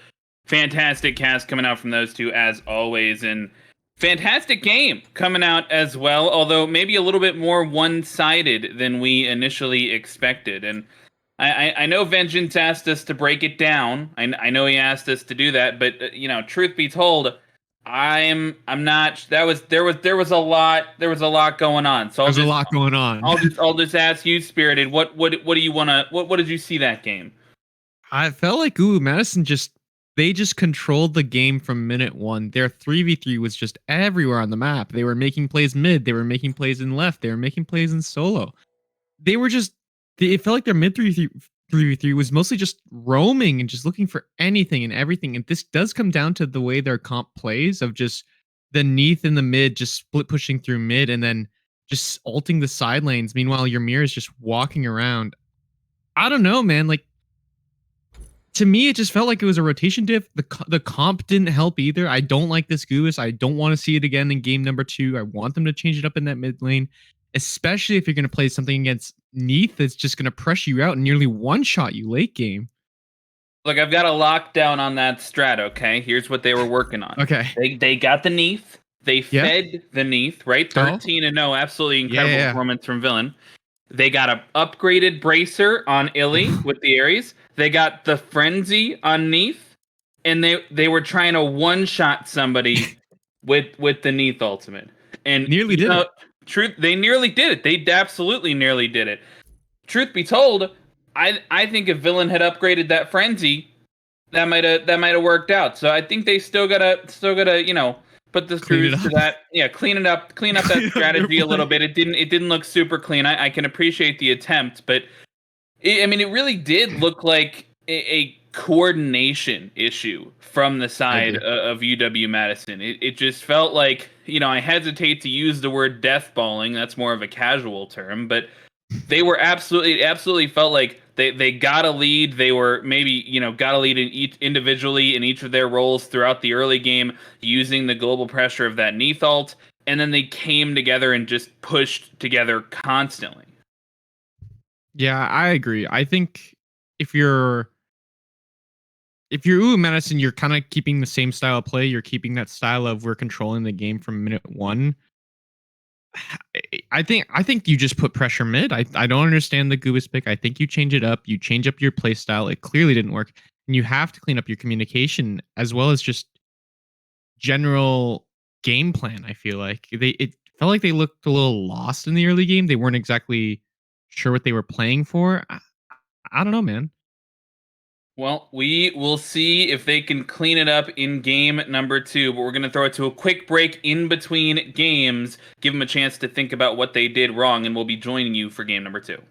Fantastic cast coming out from those two, as always. And fantastic game coming out as well, although maybe a little bit more one-sided than we initially expected. And I know Vengeance asked us to break it down. I know he asked us to do that, but truth be told, I'm not. There was a lot going on. So There's a lot going on. I'll just ask you, Spirited. What do you want to? What did you see that game? I felt like Madison they just controlled the game from minute 1. Their 3v3 was just everywhere on the map. They were making plays mid, they were making plays in left, they were making plays in solo. It felt like their mid 3v3 was mostly just roaming and just looking for anything and everything. And this does come down to the way their comp plays of just the Neath in the mid, just split pushing through mid and then just ulting the side lanes. Meanwhile, your mirror is just walking around. I don't know, man. Like, to me, it just felt like it was a rotation diff. The comp didn't help either. I don't like this Goose. I don't want to see it again in game number 2. I want them to change it up in that mid lane, especially if you're going to play something against Neath that's just going to pressure you out and nearly one-shot you late game. Look, I've got a lockdown on that strat, okay? Here's what they were working on. Okay. They got the Neath. They fed the Neath, right? 13-0, absolutely incredible performance from Villain. They got a upgraded Bracer on Illy with the Ares. They got the Frenzy on Neath. And they were trying to one-shot somebody with the Neath ultimate. And nearly did it. They nearly did it. They absolutely nearly did it. Truth be told, I think if Villain had upgraded that Frenzy, that might have worked out. So I think they still gotta put the screws to that. Yeah, clean up that strategy a little bit. It didn't look super clean. I can appreciate the attempt, but it really did look like a coordination issue from the side of UW Madison. It just felt like, I hesitate to use the word deathballing. That's more of a casual term, but they were absolutely felt like they got a lead. They were maybe, got a lead in individually in each of their roles throughout the early game using the global pressure of that Neath ult, and then they came together and just pushed together constantly. Yeah, I agree. I think if you're Madison, you're kind of keeping the same style of play. You're keeping that style of we're controlling the game from minute 1. I think you just put pressure mid. I don't understand the Goobus pick. I think you change it up. You change up your play style. It clearly didn't work. And you have to clean up your communication as well as just general game plan. I feel like it felt like they looked a little lost in the early game. They weren't exactly sure what they were playing for. I don't know, man. Well, we will see if they can clean it up in game number 2, but we're going to throw it to a quick break in between games, give them a chance to think about what they did wrong, and we'll be joining you for game number 2.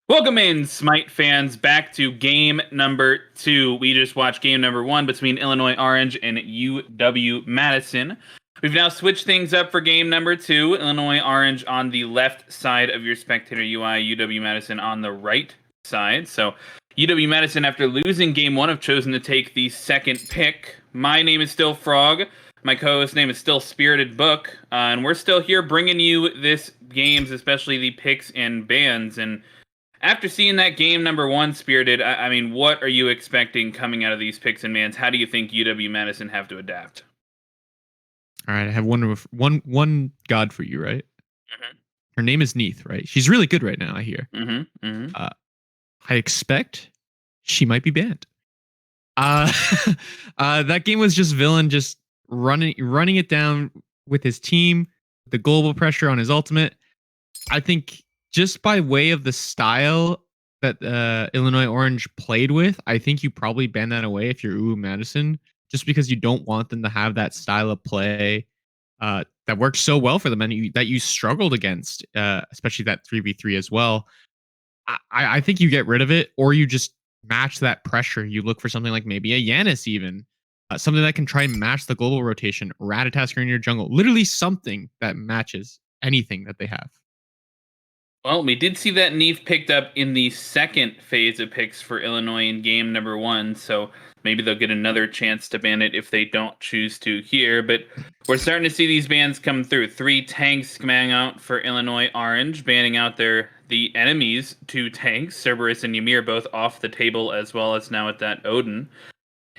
Welcome in, Smite fans, back to game number 2. We just watched game number 1 between Illinois Orange and UW Madison. We've now switched things up for game number 2. Illinois Orange on the left side of your spectator UI, UW Madison on the right side. So UW Madison, after losing game 1, have chosen to take the second pick. My name is still Frog. My co-host name is still Spirited Book. And we're still here bringing you this games, especially the picks and bans. And after seeing that game number 1, Spirited, I mean, what are you expecting coming out of these picks and bans? How do you think UW Madison have to adapt? All right, I have one god for you, right? Mhm. Her name is Neith, right? She's really good right now, I hear. I expect she might be banned. That game was just Villain just running it down with his team, the global pressure on his ultimate. I think just by way of the style that Illinois Orange played with, I think you probably ban that away if you're Madison, just because you don't want them to have that style of play that works so well for them and that you struggled against, especially that 3v3 as well. I think you get rid of it, or you just match that pressure. You look for something like maybe a Yanis even, something that can try and match the global rotation, Ratatasker in your jungle, literally something that matches anything that they have. Well, we did see that Neef picked up in the second phase of picks for Illinois in game number 1, so maybe they'll get another chance to ban it if they don't choose to here. But we're starting to see these bans come through. 3 tanks coming out for Illinois Orange, banning out the enemies' 2 tanks, Cerberus and Ymir, both off the table, as well as now at that Odin.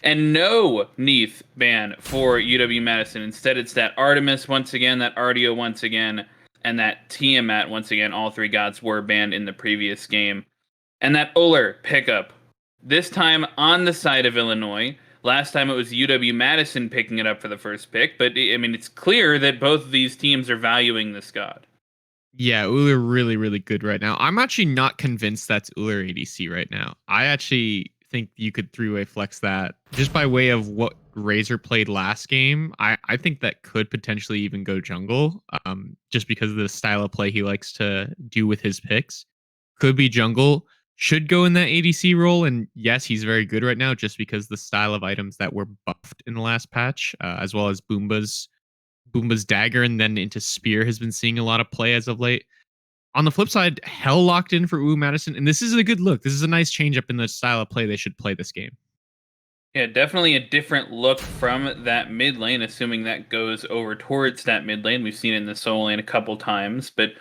And no Neith ban for UW Madison. Instead, it's that Artemis once again, that Artio once again, and that Tiamat once again. All 3 gods were banned in the previous game. And that Uller pickup, this time on the side of Illinois. Last time it was UW Madison picking it up for the first pick, but I mean, it's clear that both of these teams are valuing this god. Yeah, Uller really, really good right now. I'm actually not convinced that's Uller ADC right now. I actually think you could 3-way flex that just by way of what Razor played last game. I think that could potentially even go jungle, just because of the style of play he likes to do with his picks. Could be jungle, should go in that ADC role, and yes, he's very good right now just because the style of items that were buffed in the last patch, as well as Boomba's dagger and then into spear has been seeing a lot of play as of late. On the flip side, Hell locked in for Madison, and this is a good look. This is a nice change up in the style of play they should play this game. Yeah, definitely a different look from that mid lane, assuming that goes over towards that mid lane. We've seen it in the solo lane a couple times, but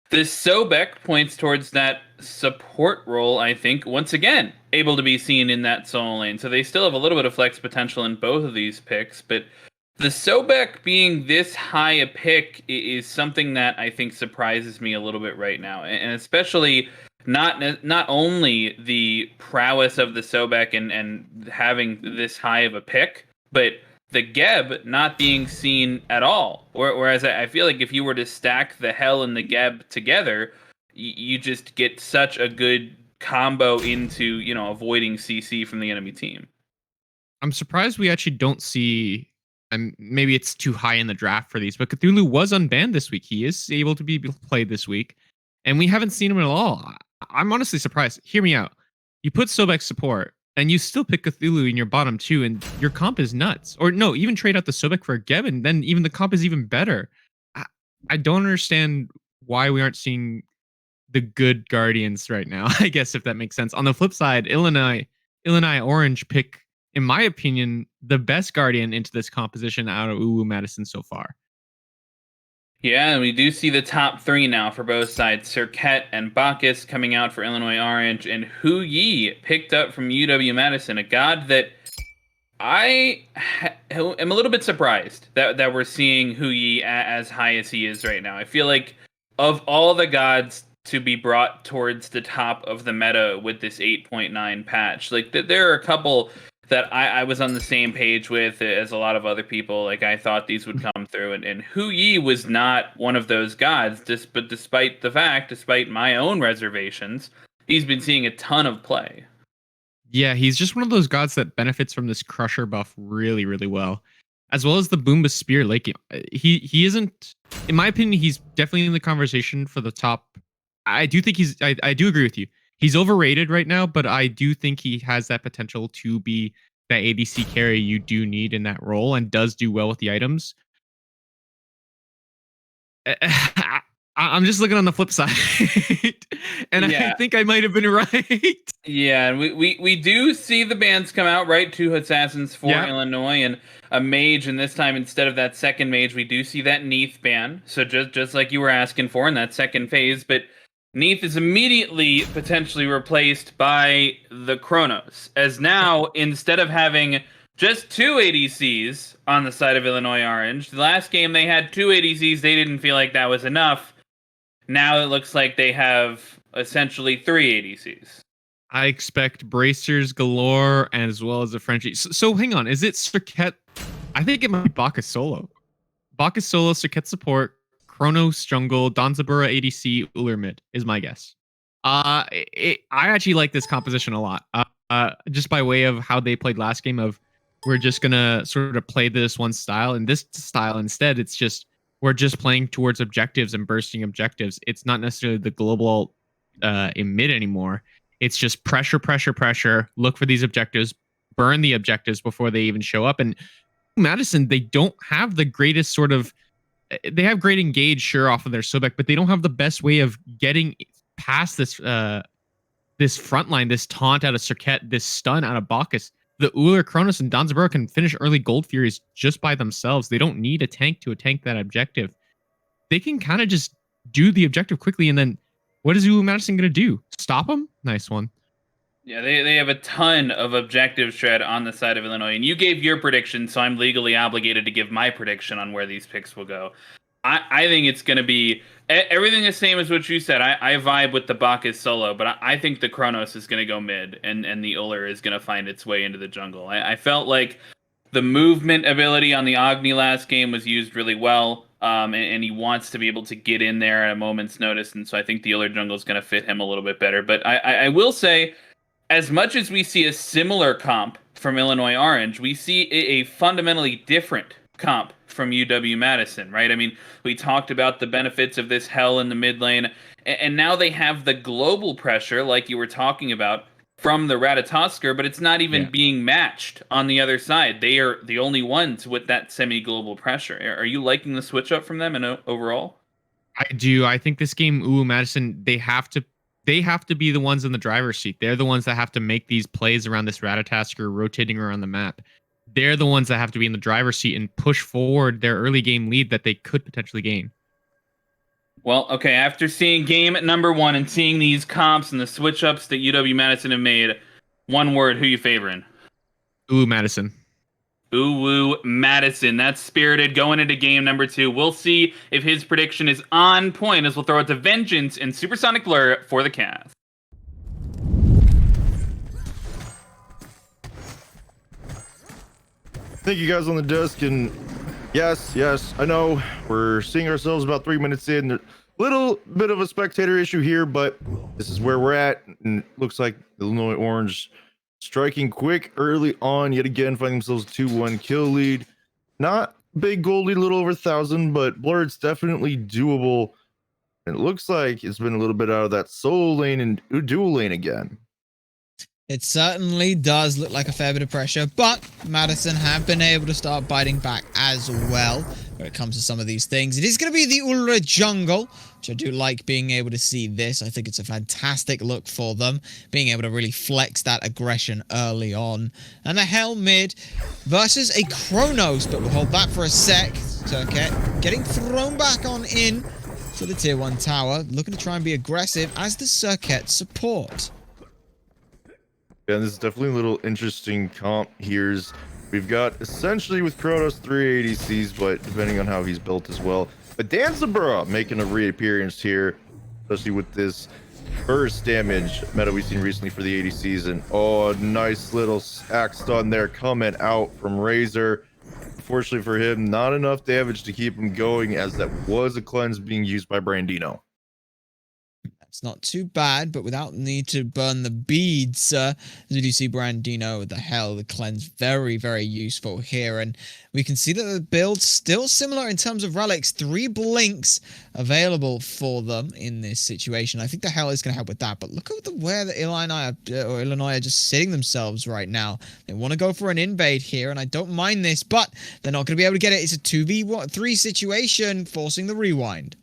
this Sobek points towards that support role, I think, once again, able to be seen in that solo lane. So they still have a little bit of flex potential in both of these picks, but the Sobek being this high a pick is something that I think surprises me a little bit right now, and especially not only the prowess of the Sobek and having this high of a pick, but the Geb not being seen at all. Whereas I feel like if you were to stack the Hell and the Geb together, you just get such a good combo into, avoiding CC from the enemy team. I'm surprised we actually don't see, and maybe it's too high in the draft for these, but Cthulhu was unbanned this week. He is able to be played this week, and we haven't seen him at all. I'm honestly surprised. Hear me out. You put Sobek support, and you still pick Cthulhu in your bottom 2, and your comp is nuts. Or no, even trade out the Sobek for a Geb, and then even the comp is even better. I don't understand why we aren't seeing the good Guardians right now, I guess, if that makes sense. On the flip side, Illini Orange pick, in my opinion, the best Guardian into this composition out of Madison so far. Yeah, and we do see the top 3 now for both sides. Serket and Bacchus coming out for Illinois Orange, and Hu Yi picked up from UW Madison, a god that I am a little bit surprised that we're seeing Hu Yi as high as he is right now. I feel like of all the gods to be brought towards the top of the meta with this 8.9 patch, like there are a couple that I was on the same page with as a lot of other people. Like, I thought these would come through, and Hu Yi was not one of those gods, but despite my own reservations, he's been seeing a ton of play. Yeah, he's just one of those gods that benefits from this Crusher buff really, really well, as well as the Boomba Spear. Like, he isn't, in my opinion, he's definitely in the conversation for the top. I do think I do agree with you. He's overrated right now, but I do think he has that potential to be that ADC carry you do need in that role and does do well with the items. I'm just looking on the flip side, and I think I might have been right. Yeah, and we do see the bans come out, right? 2 assassins for Illinois and a mage, and this time instead of that second mage, we do see that Neath ban. So just like you were asking for in that second phase, but Neath is immediately potentially replaced by the Chronos, as now instead of having just 2 ADCs on the side of Illinois Orange, the last game they had 2 ADCs, they didn't feel like that was enough. Now it looks like they have essentially 3 ADCs. I expect bracers galore as well as a Frenchie. So hang on, is it Circuit? I think it might be Bacchus solo. Bacchus solo, Circuit support, Chronos jungle, Danzabura ADC, Uller mid is my guess. I actually like this composition a lot. Just by way of how they played last game of we're just gonna sort of play this one style, and this style instead it's just we're just playing towards objectives and bursting objectives. It's not necessarily the global in mid anymore. It's just pressure, pressure, pressure. Look for these objectives, burn the objectives before they even show up. And Madison, they don't have the greatest sort of. They have great engage, sure, off of their Sobek, but they don't have the best way of getting past this this front line, this taunt out of Circuit, this stun out of Bacchus. The Uller, Chronos, and Danzabura can finish early Gold Furies just by themselves. They don't need a tank to tank that objective. They can kind of just do the objective quickly, and then what is Uwu Madison going to do? Stop them? Nice one. Yeah, they have a ton of objective shred on the side of Illinois, and you gave your prediction, so I'm legally obligated to give my prediction on where these picks will go. I think it's going to be everything the same as what you said. I vibe with the Bacchus solo, but I think the Chronos is going to go mid, and the Uller is going to find its way into the jungle. I felt like the movement ability on the Agni last game was used really well, and he wants to be able to get in there at a moment's notice, and so I think the Uller jungle is going to fit him a little bit better. But I will say, as much as we see a similar comp from Illinois Orange, we see a fundamentally different comp from UW-Madison, right? I mean, we talked about the benefits of this hell in the mid lane, and now they have the global pressure, like you were talking about, from the Ratatoskr, but it's not even being matched on the other side. They are the only ones with that semi-global pressure. Are you liking the switch up from them and overall? I do. I think this game, Madison, they have to be the ones in the driver's seat. They're the ones that have to make these plays around this Ratatoskr rotating around the map. They're the ones that have to be in the driver's seat and push forward their early game lead that they could potentially gain. Well, okay, after seeing game number 1 and seeing these comps and the switch-ups that UW-Madison have made, one word, who you favoring? Madison. Madison. That's spirited going into game number 2. We'll see if his prediction is on point as we'll throw it to Vengeance and Supersonic Blur for the cast. Thank you guys on the desk, and yes, I know we're seeing ourselves about 3 minutes in. A little bit of a spectator issue here, but this is where we're at, and it looks like Illinois Orange striking quick early on, yet again finding themselves 2-1 kill lead. Not big gold lead, a little over 1,000, but Blurred's definitely doable. And it looks like it's been a little bit out of that solo lane and dual lane again. It certainly does look like a fair bit of pressure, but Madison have been able to start biting back as well when it comes to some of these things. It is going to be the Uller jungle, which I do like being able to see this. I think it's a fantastic look for them, being able to really flex that aggression early on. And the Hell mid versus a Chronos, but we'll hold that for a sec. Circuit getting thrown back on in to the tier 1 tower, looking to try and be aggressive as the Circuit support. Yeah, this is definitely a little interesting comp here. We've got essentially with Chronos 3 ADCs, but depending on how he's built as well. But Danzabura making a reappearance here, especially with this burst damage meta we've seen recently for the ADCs. And oh, a nice little axe stun there coming out from Razor. Unfortunately for him, not enough damage to keep him going, as that was a cleanse being used by Brandino. It's not too bad, but without the need to burn the beads, as we do see Brandino with the hell, the cleanse, very, very useful here. And we can see that the build's still similar in terms of relics. 3 blinks available for them in this situation. I think the hell is going to help with that. But look at where the Illinois are just sitting themselves right now. They want to go for an invade here, and I don't mind this, but they're not going to be able to get it. It's a 2v3 situation, forcing the rewind.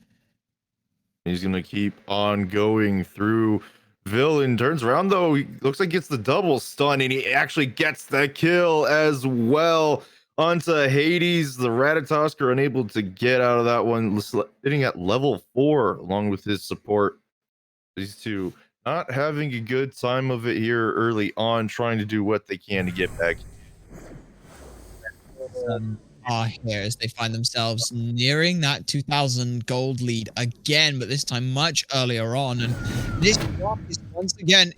He's going to keep on going through. Villain turns around, though. He looks like gets the double stun, and he actually gets the kill as well onto Hades. The Ratatosk unable to get out of that one, sitting at level 4 along with his support. These two not having a good time of it here early on, trying to do what they can to get back. Here as they find themselves nearing that 2,000 gold lead again, but this time much earlier on. And this drop is once again,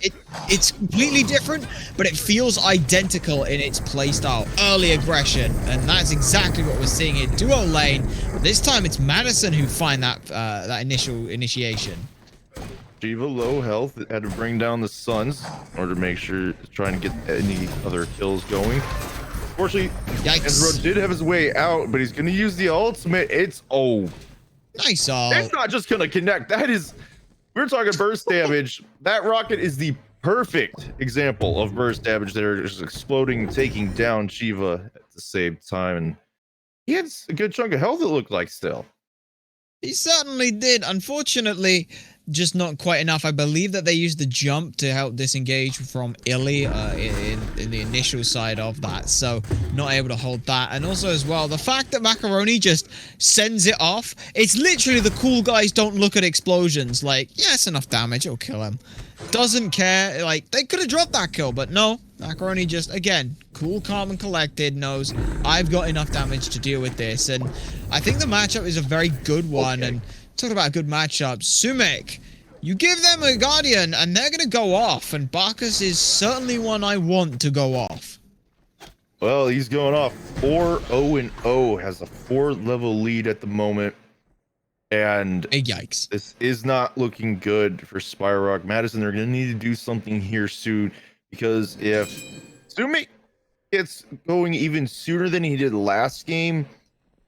it's completely different, but it feels identical in its playstyle. Early aggression, and that's exactly what we're seeing in duo lane. But this time it's Madison who find that initial initiation. Shiva low health, had to bring down the Suns in order to make sure trying to get any other kills going. Unfortunately, Ezreal did have his way out, but he's going to use the ultimate. It's nice. It's not just going to connect. That is, we're talking burst damage. That rocket is the perfect example of burst damage. They're just exploding, taking down Shiva at the same time, and he had a good chunk of health. It looked like still. He certainly did. Unfortunately, just not quite enough. I believe that they used the jump to help disengage from Illy in the initial side of that, so not able to hold that. And also as well, the fact that Macaroni just sends it off, it's literally the cool guys don't look at explosions like, yeah, it's enough damage, it'll kill him. Doesn't care. Like, they could have dropped that kill, but no. Macaroni just, again, cool, calm, and collected, knows I've got enough damage to deal with this. And I think the matchup is a very good one. And talking about a good matchup, Sumek, you give them a Guardian, and they're going to go off. And Bacchus is certainly one I want to go off. Well, he's going off 4-0-0, has a 4-level lead at the moment. And yikes. This is not looking good for Spyrock. Madison, they're going to need to do something here soon, because if Sumek gets going even sooner than he did last game,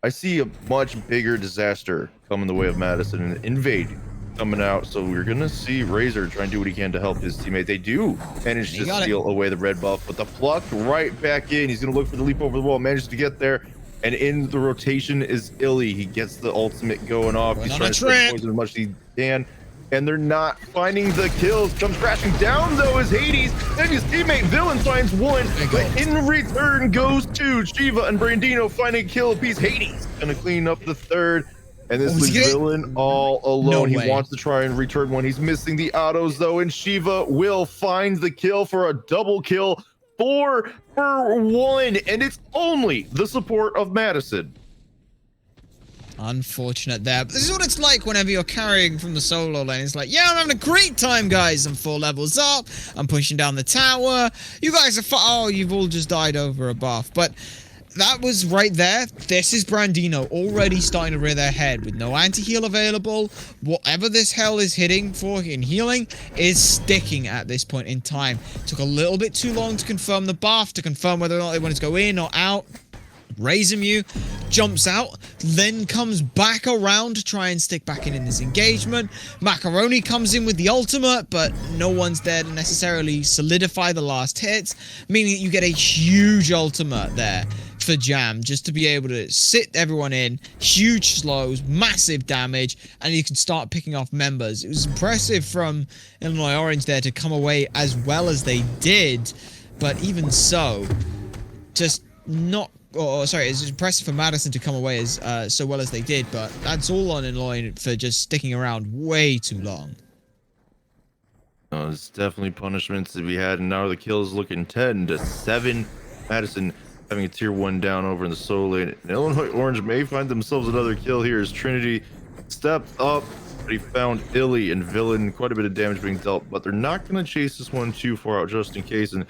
I see a much bigger disaster coming the way of Madison, and invade coming out. So we're going to see Razor try and do what he can to help his teammate. They do manage to steal away the red buff, but the pluck right back in. He's going to look for the leap over the wall, manages to get there. And in the rotation is Illy. He gets the ultimate going off. He's trying to spread poison as much as he can. And they're not finding the kills. Comes crashing down, though, is Hades. Then his teammate Villain finds one. But in return goes to Shiva and Brandino finding a kill apiece. Hades gonna clean up the third. And this leaves Villain all alone. He wants to try and return one. He's missing the autos, though. And Shiva will find the kill for a double kill. 4 for 1, and it's only the support of Madison. Unfortunate there, but this is what it's like whenever you're carrying from the solo lane. It's like, yeah, I'm having a great time, guys. I'm 4 levels up. I'm pushing down the tower. You guys are you've all just died over a buff. But that was right there. This is Brandino already starting to rear their head with no anti-heal available. Whatever this hell is hitting for in healing is sticking at this point in time. Took a little bit too long to confirm the buff, to confirm whether or not they wanted to go in or out. Razumu jumps out, then comes back around to try and stick back in this engagement. Macaroni comes in with the ultimate, but no one's there to necessarily solidify the last hits, meaning that you get a huge ultimate there for Jam, just to be able to sit everyone in, huge slows, massive damage, and you can start picking off members. It was impressive from Illinois Orange there to come away as well as they did, but even so, just not... sorry, it's impressive for Madison to come away as so well as they did, but that's all on Illinois for just sticking around way too long. It's definitely punishments to be had, and now the kills looking 10-7. Madison having a tier 1 down over in the solo lane. And Illinois Orange may find themselves another kill here as Trinity stepped up, but he found Illy and Villain. Quite a bit of damage being dealt, but they're not going to chase this one too far out just in case. And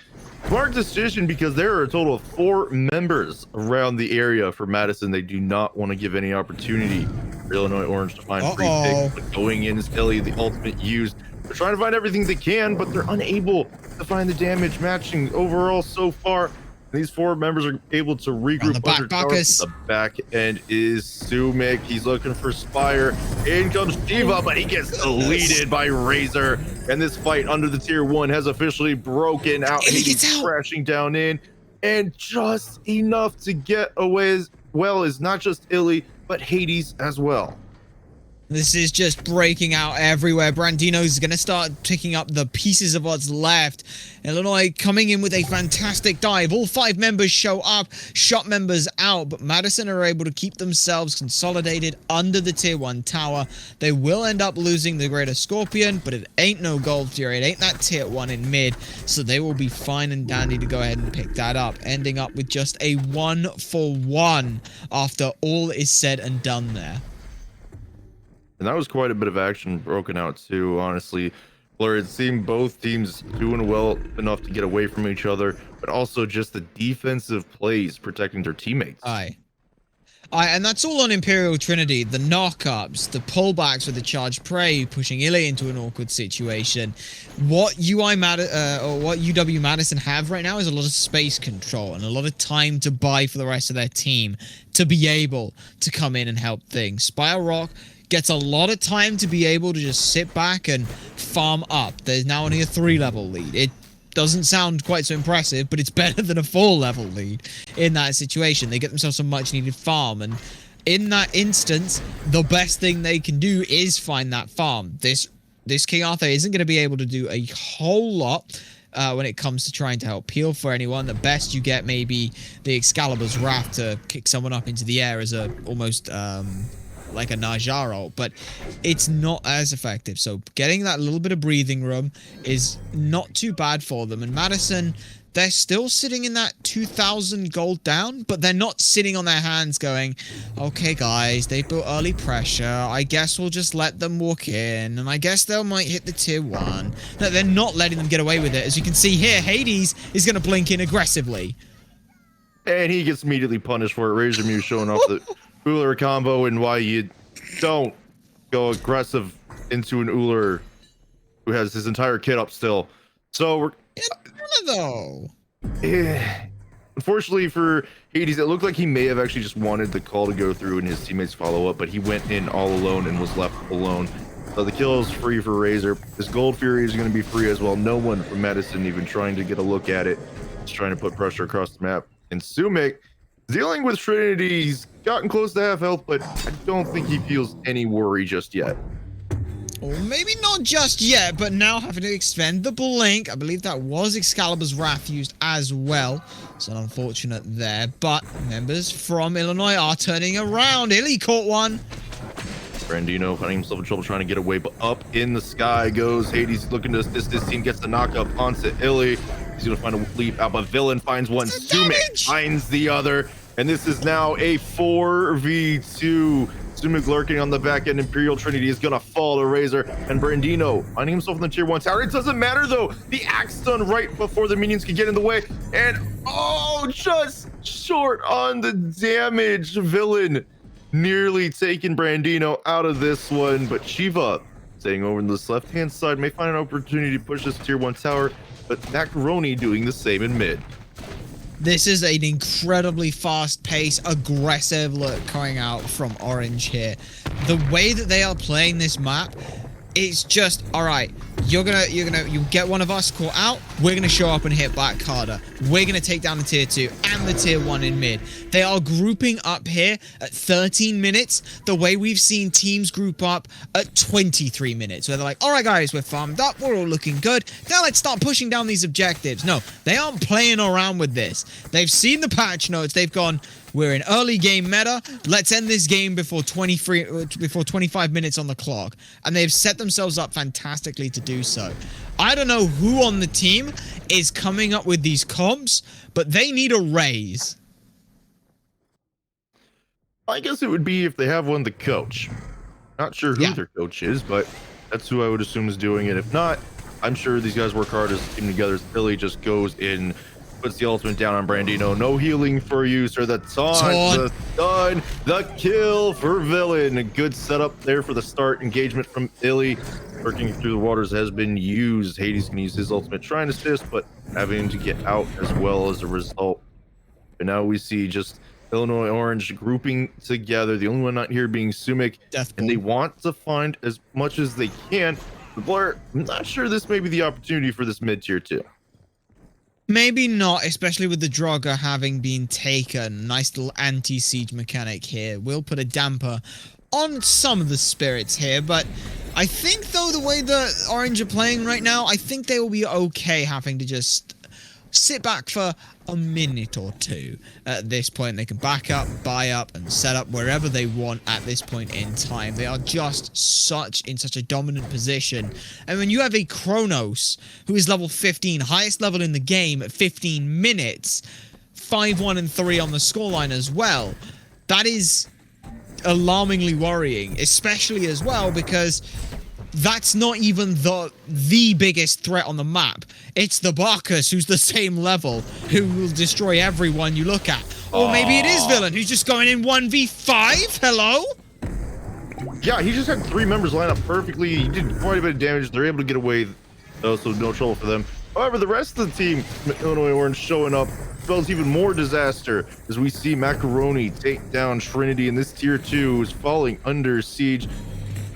smart decision, because there are a total of 4 members around the area for Madison. They do not want to give any opportunity Illinois Orange to find free Uh-oh. picks, but going in is Illy, the ultimate use. They're trying to find everything they can, but they're unable to find the damage matching overall so far. These 4 members are able to regroup the back, under tower. Bacchus. The back end is Sumik. He's looking for Spire. In comes Shiva, but he gets deleted by Razor. And this fight under the tier 1 has officially broken out. He He's gets out. crashing down in. And just enough to get away as well as not just Illy, but Hades as well. This is just breaking out everywhere. Brandino's going to start picking up the pieces of what's left. Illinois coming in with a fantastic dive. All 5 members show up, shot members out, but Madison are able to keep themselves consolidated under the tier 1 tower. They will end up losing the Greater Scorpion, but it ain't no Gold Fury. It ain't that tier 1 in mid, so they will be fine and dandy to go ahead and pick that up, ending up with just a 1-for-1 after all is said and done there. And that was quite a bit of action broken out too, honestly. Where it seemed both teams doing well enough to get away from each other, but also just the defensive plays protecting their teammates. And that's all on Imperial Trinity. The knockups, the pullbacks with the charged prey, pushing Illy into an awkward situation. What UW Madison have right now is a lot of space control and a lot of time to buy for the rest of their team to be able to come in and help things. Spire Rock gets a lot of time to be able to just sit back and farm up. There's now only a 3-level lead. It doesn't sound quite so impressive, but it's better than a 4-level lead in that situation. They get themselves some much needed farm, and in that instance, the best thing they can do is find that farm. This King Arthur isn't going to be able to do a whole lot when it comes to trying to help peel for anyone. The best you get maybe the Excalibur's Wrath to kick someone up into the air as a almost like a Najar ult, but it's not as effective. So getting that little bit of breathing room is not too bad for them. And Madison, they're still sitting in that 2,000 gold down, but they're not sitting on their hands going, okay guys, they built early pressure, I guess we'll just let them walk in, and I guess they might hit the tier 1. No, they're not letting them get away with it. As you can see here, Hades is going to blink in aggressively. And he gets immediately punished for it. Razor Mew showing off the Uller combo and why you don't go aggressive into an Uller who has his entire kit up still. So we're though. Unfortunately for Hades, it looked like he may have actually just wanted the call to go through and his teammates follow up, but he went in all alone and was left alone. So the kill is free for Razor. His Gold Fury is going to be free as well. No one from Madison even trying to get a look at it. Just trying to put pressure across the map. And Sumik, dealing with Trinity, he's gotten close to half health, but I don't think he feels any worry just yet. Or maybe not just yet, but now having to expend the blink. I believe that was Excalibur's Wrath used as well. So unfortunate there. But members from Illinois are turning around. Illy caught one. Brandino finding himself in trouble trying to get away, but up in the sky goes Hades, looking to assist this team, gets the knockup onto Illy. He's going to find a leap out, but Villain finds one. Sumik finds the other. And this is now a 4v2. Sumik lurking on the back end. Imperial Trinity is going to fall to Razor. And Brandino finding himself in the tier 1 tower. It doesn't matter, though. The axe done right before the minions can get in the way. And, oh, just short on the damage. Villain nearly taking Brandino out of this one. But Shiva, staying over on this left-hand side, may find an opportunity to push this tier 1 tower. But Macaroni doing the same in mid. This is an incredibly fast-paced, aggressive look coming out from Orange here. The way that they are playing this map, it's just, all right, you get one of us caught out, we're gonna show up and hit back harder. We're gonna take down the tier 2 and the tier 1 in mid. They are grouping up here at 13 minutes, the way we've seen teams group up at 23 minutes, where they're like, all right guys, we're farmed up, we're all looking good, now let's start pushing down these objectives. No, they aren't playing around with this. They've seen the patch notes, they've gone, we're in early game meta. Let's end this game before 25 minutes on the clock. And they've set themselves up fantastically to do so. I don't know who on the team is coming up with these comps, but they need a raise. I guess it would be if they have one, the coach. Not sure who their coach is, but that's who I would assume is doing it. If not, I'm sure these guys work hard as a team together. Billy just goes in puts the ultimate down on Brandino. No healing for you, sir. The taunt, the stun, the kill for Villain. A good setup there for the start. Engagement from Illy. Working through the waters has been used. Hades can use his ultimate trying to assist, but having to get out as well as a result. And now we see just Illinois Orange grouping together. The only one not here being Sumik. And they want to find as much as they can. But Blair, I'm not sure this may be the opportunity for this mid-tier too. Maybe not, especially with the Draugr having been taken. Nice little anti-siege mechanic here. Will put a damper on some of the spirits here, but I think, though, the way the Orange are playing right now, I think they will be okay having to just sit back for a minute or two. At this point, they can back up, buy up, and set up wherever they want at this point in time. They are just in such a dominant position. And when you have a Kronos, who is level 15, highest level in the game at 15 minutes, 5-1 and 3 on the scoreline as well, that is alarmingly worrying, especially as well because that's not even the biggest threat on the map. It's the Bacchus, who's the same level, who will destroy everyone you look at. Or maybe it is Villain, who's just going in 1v5? Hello? Yeah, he just had 3 members line up perfectly. He did quite a bit of damage. They're able to get away, though, so no trouble for them. However, the rest of the team, Illinois Orange, showing up, spells even more disaster as we see Macaroni take down Trinity, and this tier 2 is falling under siege.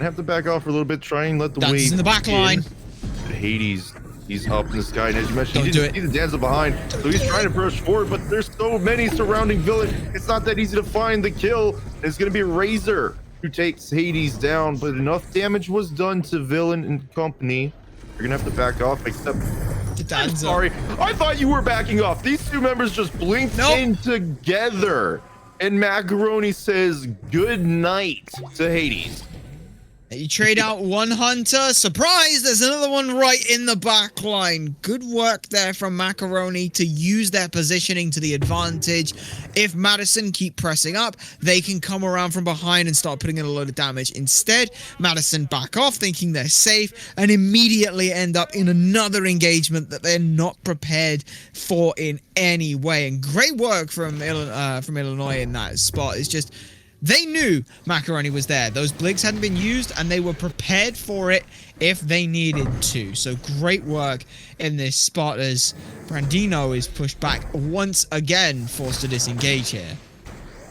Have to back off for a little bit, try and let the wave in the back line. Hades, he's up in the sky, and as you mentioned, he didn't see the dancer behind, so he's trying to push forward, but there's so many surrounding Villain. It's not that easy to find the kill. It's going to be Razor who takes Hades down, but enough damage was done to Villain and company. You're gonna have to back off, except I'm sorry, I thought you were backing off. These 2 members just blinked in together, and Macaroni says good night to Hades. You trade out one hunter. Surprise! There's another one right in the back line. Good work there from Macaroni to use their positioning to the advantage. If Madison keep pressing up, they can come around from behind and start putting in a load of damage. Instead, Madison back off, thinking they're safe, and immediately end up in another engagement that they're not prepared for in any way. And great work from Illinois in that spot. It's just, they knew Macaroni was there. Those blinks hadn't been used, and they were prepared for it if they needed to. So great work in this spot as Brandino is pushed back once again, forced to disengage here.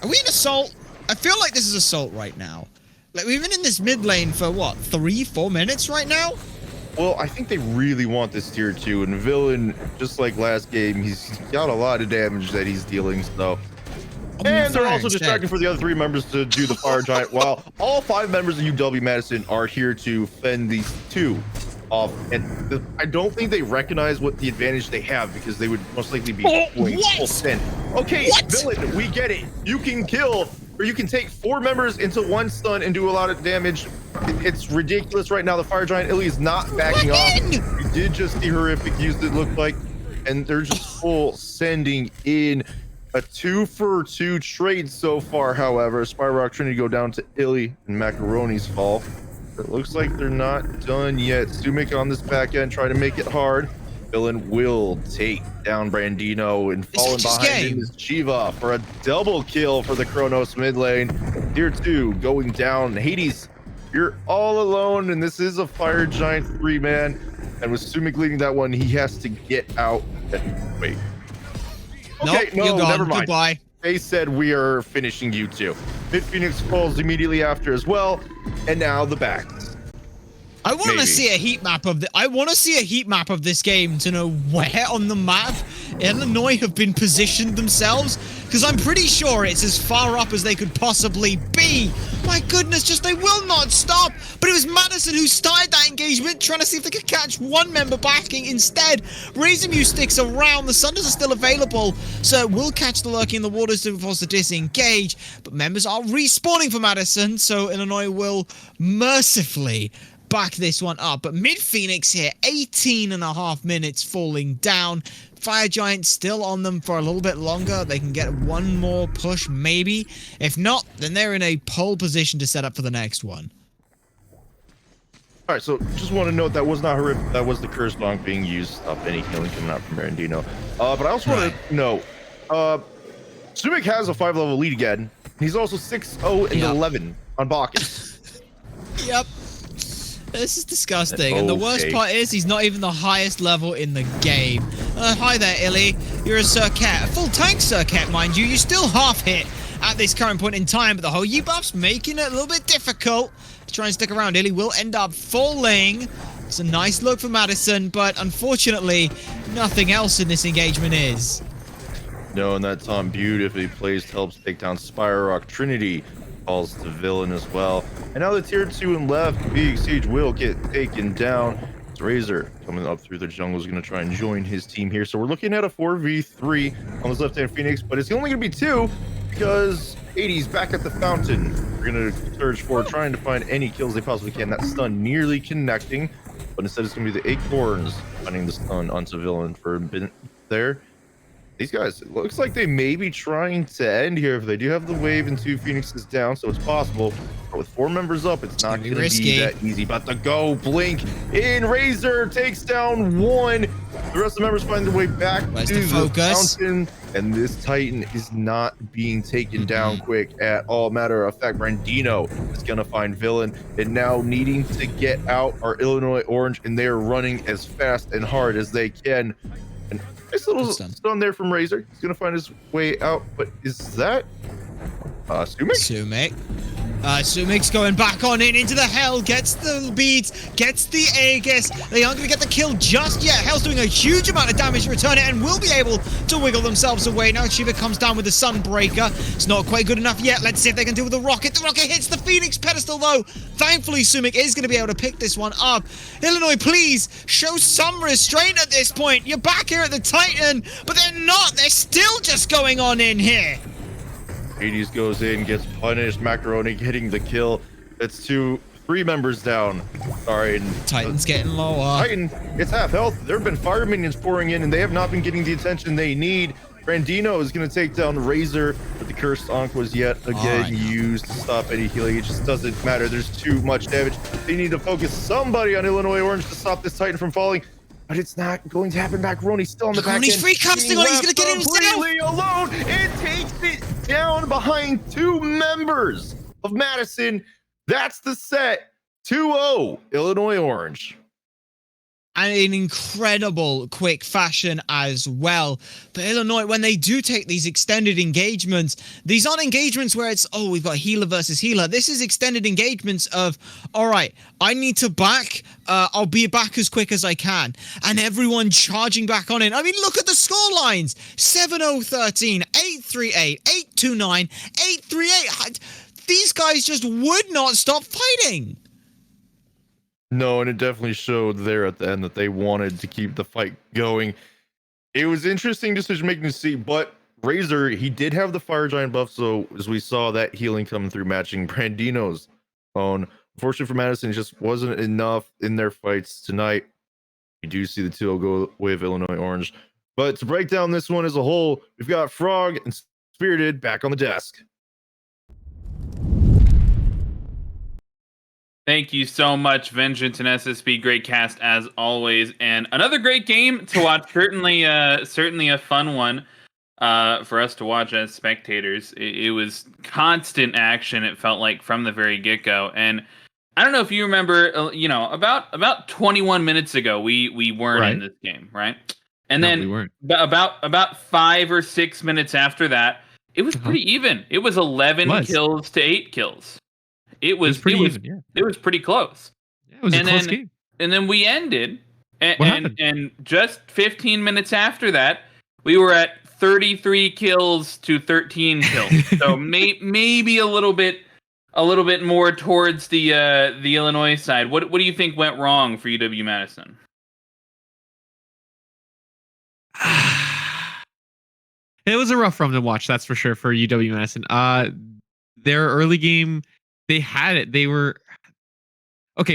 Are we in assault? I feel like this is assault right now. Like, we've been in this mid lane for, what, 3-4 minutes right now? Well, I think they really want this tier 2, and Villain, just like last game, he's got a lot of damage that he's dealing, so... And they're also distracting for the other 3 members to do the Fire Giant, while all 5 members of UW Madison are here to fend these 2 off. And I don't think they recognize what the advantage they have, because they would most likely be going full send. Okay, Villain, we get it. You can kill, or you can take 4 members into 1 stun and do a lot of damage. It's ridiculous right now. The Fire Giant Illy is not backing off. You did just see horrific use, it looked like, and they're just full sending in. A 2-for-2 trade so far, however. Spyrock Trinity go down to Illy and Macaroni's fall. It looks like they're not done yet. Sumik on this back end, trying to make it hard. Villain will take down Brandino, and falling behind him is Chiva for a double kill for the Kronos mid lane. Tier 2 going down. Hades, you're all alone, and this is a Fire Giant 3-man. And with Sumik leading that one, he has to get out. Wait. Okay, nope, you're gone. Never mind. Goodbye. They said we are finishing you 2. Mid Phoenix falls immediately after as well, and now the backs. I want to see a heat map of this game to know where on the map Illinois have been positioned themselves, because I'm pretty sure it's as far up as they could possibly be. My goodness, just they will not stop. But it was Madison who started that engagement, trying to see if they could catch 1 member backing. Instead, Razormew sticks around. The Sunders are still available, so it will catch the Lurking in the waters to force to disengage. But members are respawning for Madison, so Illinois will mercifully back this one up. But Mid Phoenix here, 18.5 minutes falling down. Fire Giant still on them for a little bit longer. They can get 1 more push, maybe. If not, then they're in a pole position to set up for the next one. All right, so just want to note that was not horrific. That was the curse bonk being used to stop any healing coming out from Brandino. But I also want to know, Sumik has a 5-level lead again. He's also 6-0 and 11 on Bacchus. Yep. This is disgusting. And the worst part is he's not even the highest level in the game. Hi there, Illy. You're a Circuit. A full tank Circuit, mind you. You're still half hit at this current point in time, but the whole U-buff's making it a little bit difficult to try and stick around. Illy will end up falling. It's a nice look for Madison, but unfortunately, nothing else in this engagement is. No, and that Tom beautifully placed helps take down Spyrock. Trinity falls to villain as well. And now the tier 2 and left, Big Siege will get taken down. It's Razor coming up through the jungle is going to try and join his team here. So we're looking at a 4v3 on this left-hand Phoenix, but it's only going to be 2 because 80's back at the fountain. We're going to search for trying to find any kills they possibly can. That stun nearly connecting, but instead it's going to be the Acorns finding the stun onto villain for a bit there. These guys, it looks like they may be trying to end here. If they do have the wave and 2 Phoenixes down, so it's possible. But with 4 members up, it's not going to be that easy. But the go blink in, Razor takes down 1. The rest of the members find their way back to the fountain. And this Titan is not being taken down quick at all. Matter of fact, Brandino is going to find villain. And now needing to get out are Illinois Orange, and they are running as fast and hard as they can. And nice little stun there from Razor. He's going to find his way out. But is that Sumik? Sumik's going back on in into the Hell, gets the beads, gets the Aegis. They aren't going to get the kill just yet. Hell's doing a huge amount of damage to return it and will be able to wiggle themselves away. Now Shiva comes down with the Sunbreaker. It's not quite good enough yet. Let's see if they can do with the Rocket. The Rocket hits the Phoenix pedestal though. Thankfully, Sumik is going to be able to pick this one up. Illinois, please show some restraint at this point. You're back here at the Titan, but they're not. They're still just going on in here. Hades goes in, gets punished. Macaroni getting the kill. That's 3 members down. Sorry. Titan's getting lower. Titan, it's half health. There have been fire minions pouring in, and they have not been getting the attention they need. Brandino is going to take down Razor, but the Cursed Ankh was yet again used to stop any healing. It just doesn't matter. There's too much damage. They need to focus somebody on Illinois Orange to stop this Titan from falling. But it's not going to happen. Macaroni's still on the back end. He's free casting on it. He's going to get it completely alone. It takes it down behind 2 members of Madison. That's the set. 2-0 Illinois Orange. And in incredible quick fashion as well. But Illinois, when they do take these extended engagements, these aren't engagements where it's, oh, we've got healer versus healer. This is extended engagements of, all right, I need to back. I'll be back as quick as I can. And everyone charging back on in. I mean, look at the score lines. 7-0-13, 8-3-8, 8-2-9, 8-3-8. These guys just would not stop fighting. No, and it definitely showed there at the end that they wanted to keep the fight going. It was interesting decision making to see, but Razor, he did have the Fire Giant buff, so as we saw that healing coming through, matching Brandino's own. Unfortunately for Madison, it just wasn't enough in their fights tonight. We do see the 2-0 go away of Illinois Orange. But to break down this one as a whole, we've got Frog and Spirited back on the desk. Thank you so much, Vengeance and SSB. Great cast as always, and another great game to watch. Certainly a fun one for us to watch as spectators. It was constant action. It felt like from the very get-go. And I don't know if you remember, about 21 minutes ago, we weren't in this game, right? And then we weren't. About 5 or 6 minutes after that, it was pretty even. It was 11 kills to 8 kills. It was pretty close. Yeah, it was a close game. And then we ended, and just 15 minutes after that, we were at 33 kills to 13 kills. So maybe a little bit more towards the Illinois side. What do you think went wrong for UW Madison? It was a rough run to watch, that's for sure, for UW Madison. Their early game, they had it. They were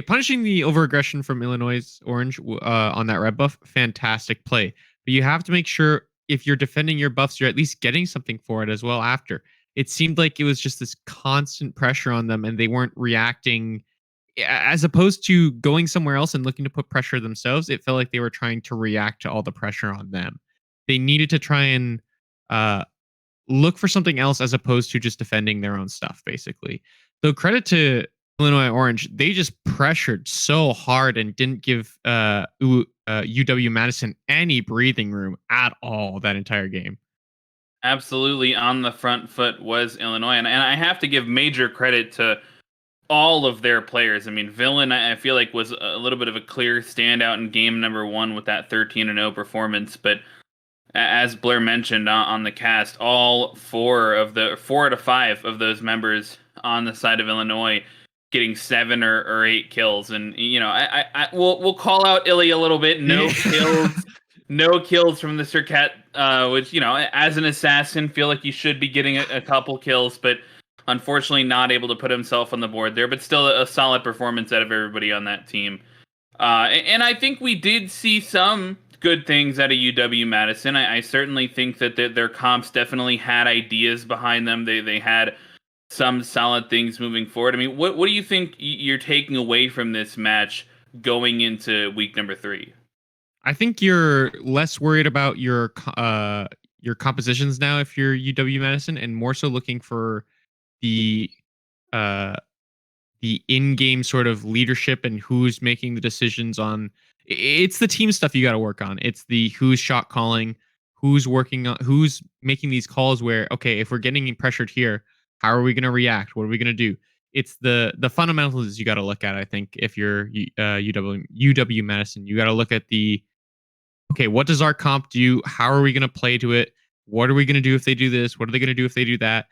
punishing the overaggression from Illinois Orange on that red buff. Fantastic play. But you have to make sure if you're defending your buffs, you're at least getting something for it as well after. It seemed like it was just this constant pressure on them, and they weren't reacting as opposed to going somewhere else and looking to put pressure themselves, it felt like they were trying to react to all the pressure on them. They needed to try and uh, look for something else as opposed to just defending their own stuff, basically. So credit to Illinois Orange, they just pressured so hard and didn't give UW Madison any breathing room at all that entire game. Absolutely on the front foot was Illinois. And I have to give major credit to all of their players. I mean, Villain, I feel like, was a little bit of a clear standout in game number 1 with that 13-0 performance. But as Blair mentioned on the cast, all 4 out of 5 of those members on the side of Illinois getting 7 or 8 kills. And, you know, we'll call out Illy a little bit. No kills. No kills from the Circuit, which, you know, as an assassin, feel like you should be getting a couple kills, but unfortunately not able to put himself on the board there, but still a solid performance out of everybody on that team. And I think we did see some good things out of UW-Madison. I certainly think that their comps definitely had ideas behind them. They had some solid things moving forward. I mean, what do you think you're taking away from this match going into week number 3? I think you're less worried about your compositions now if you're UW Madison, and more so looking for the in-game sort of leadership and who's making the decisions on. It's the team stuff you got to work on. It's the who's shot calling, who's working on, who's making these calls where, okay, if we're getting pressured here, how are we going to react? What are we going to do? It's the fundamentals you got to look at. I think if you're UW Madison, you got to look at the, okay, what does our comp do? How are we going to play to it? What are we going to do if they do this? What are they going to do if they do that?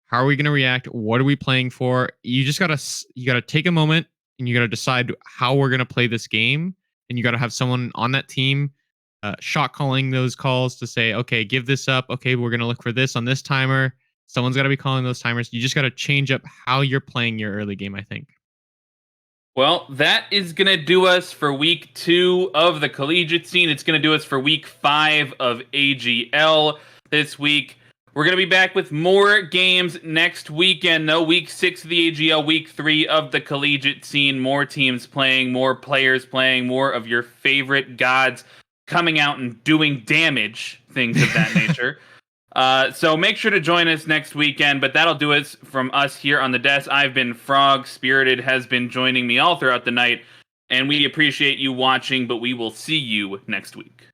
How are we going to react? What are we playing for? You just got to take a moment and you got to decide how we're going to play this game. And you got to have someone on that team shot calling those calls to say, okay, give this up. Okay, we're going to look for this on this timer. Someone's got to be calling those timers. You just got to change up how you're playing your early game, I think. Well, that is going to do us for week 2 of the collegiate scene. It's going to do us for week 5 of AGL this week. We're going to be back with more games next weekend, though. Week 6 of the AGL, week 3 of the collegiate scene. More teams playing, more players playing, more of your favorite gods coming out and doing damage, things of that nature. So make sure to join us next weekend, but that'll do it from us here on the desk. I've been Frog. Spirited has been joining me all throughout the night, and we appreciate you watching, but we will see you next week.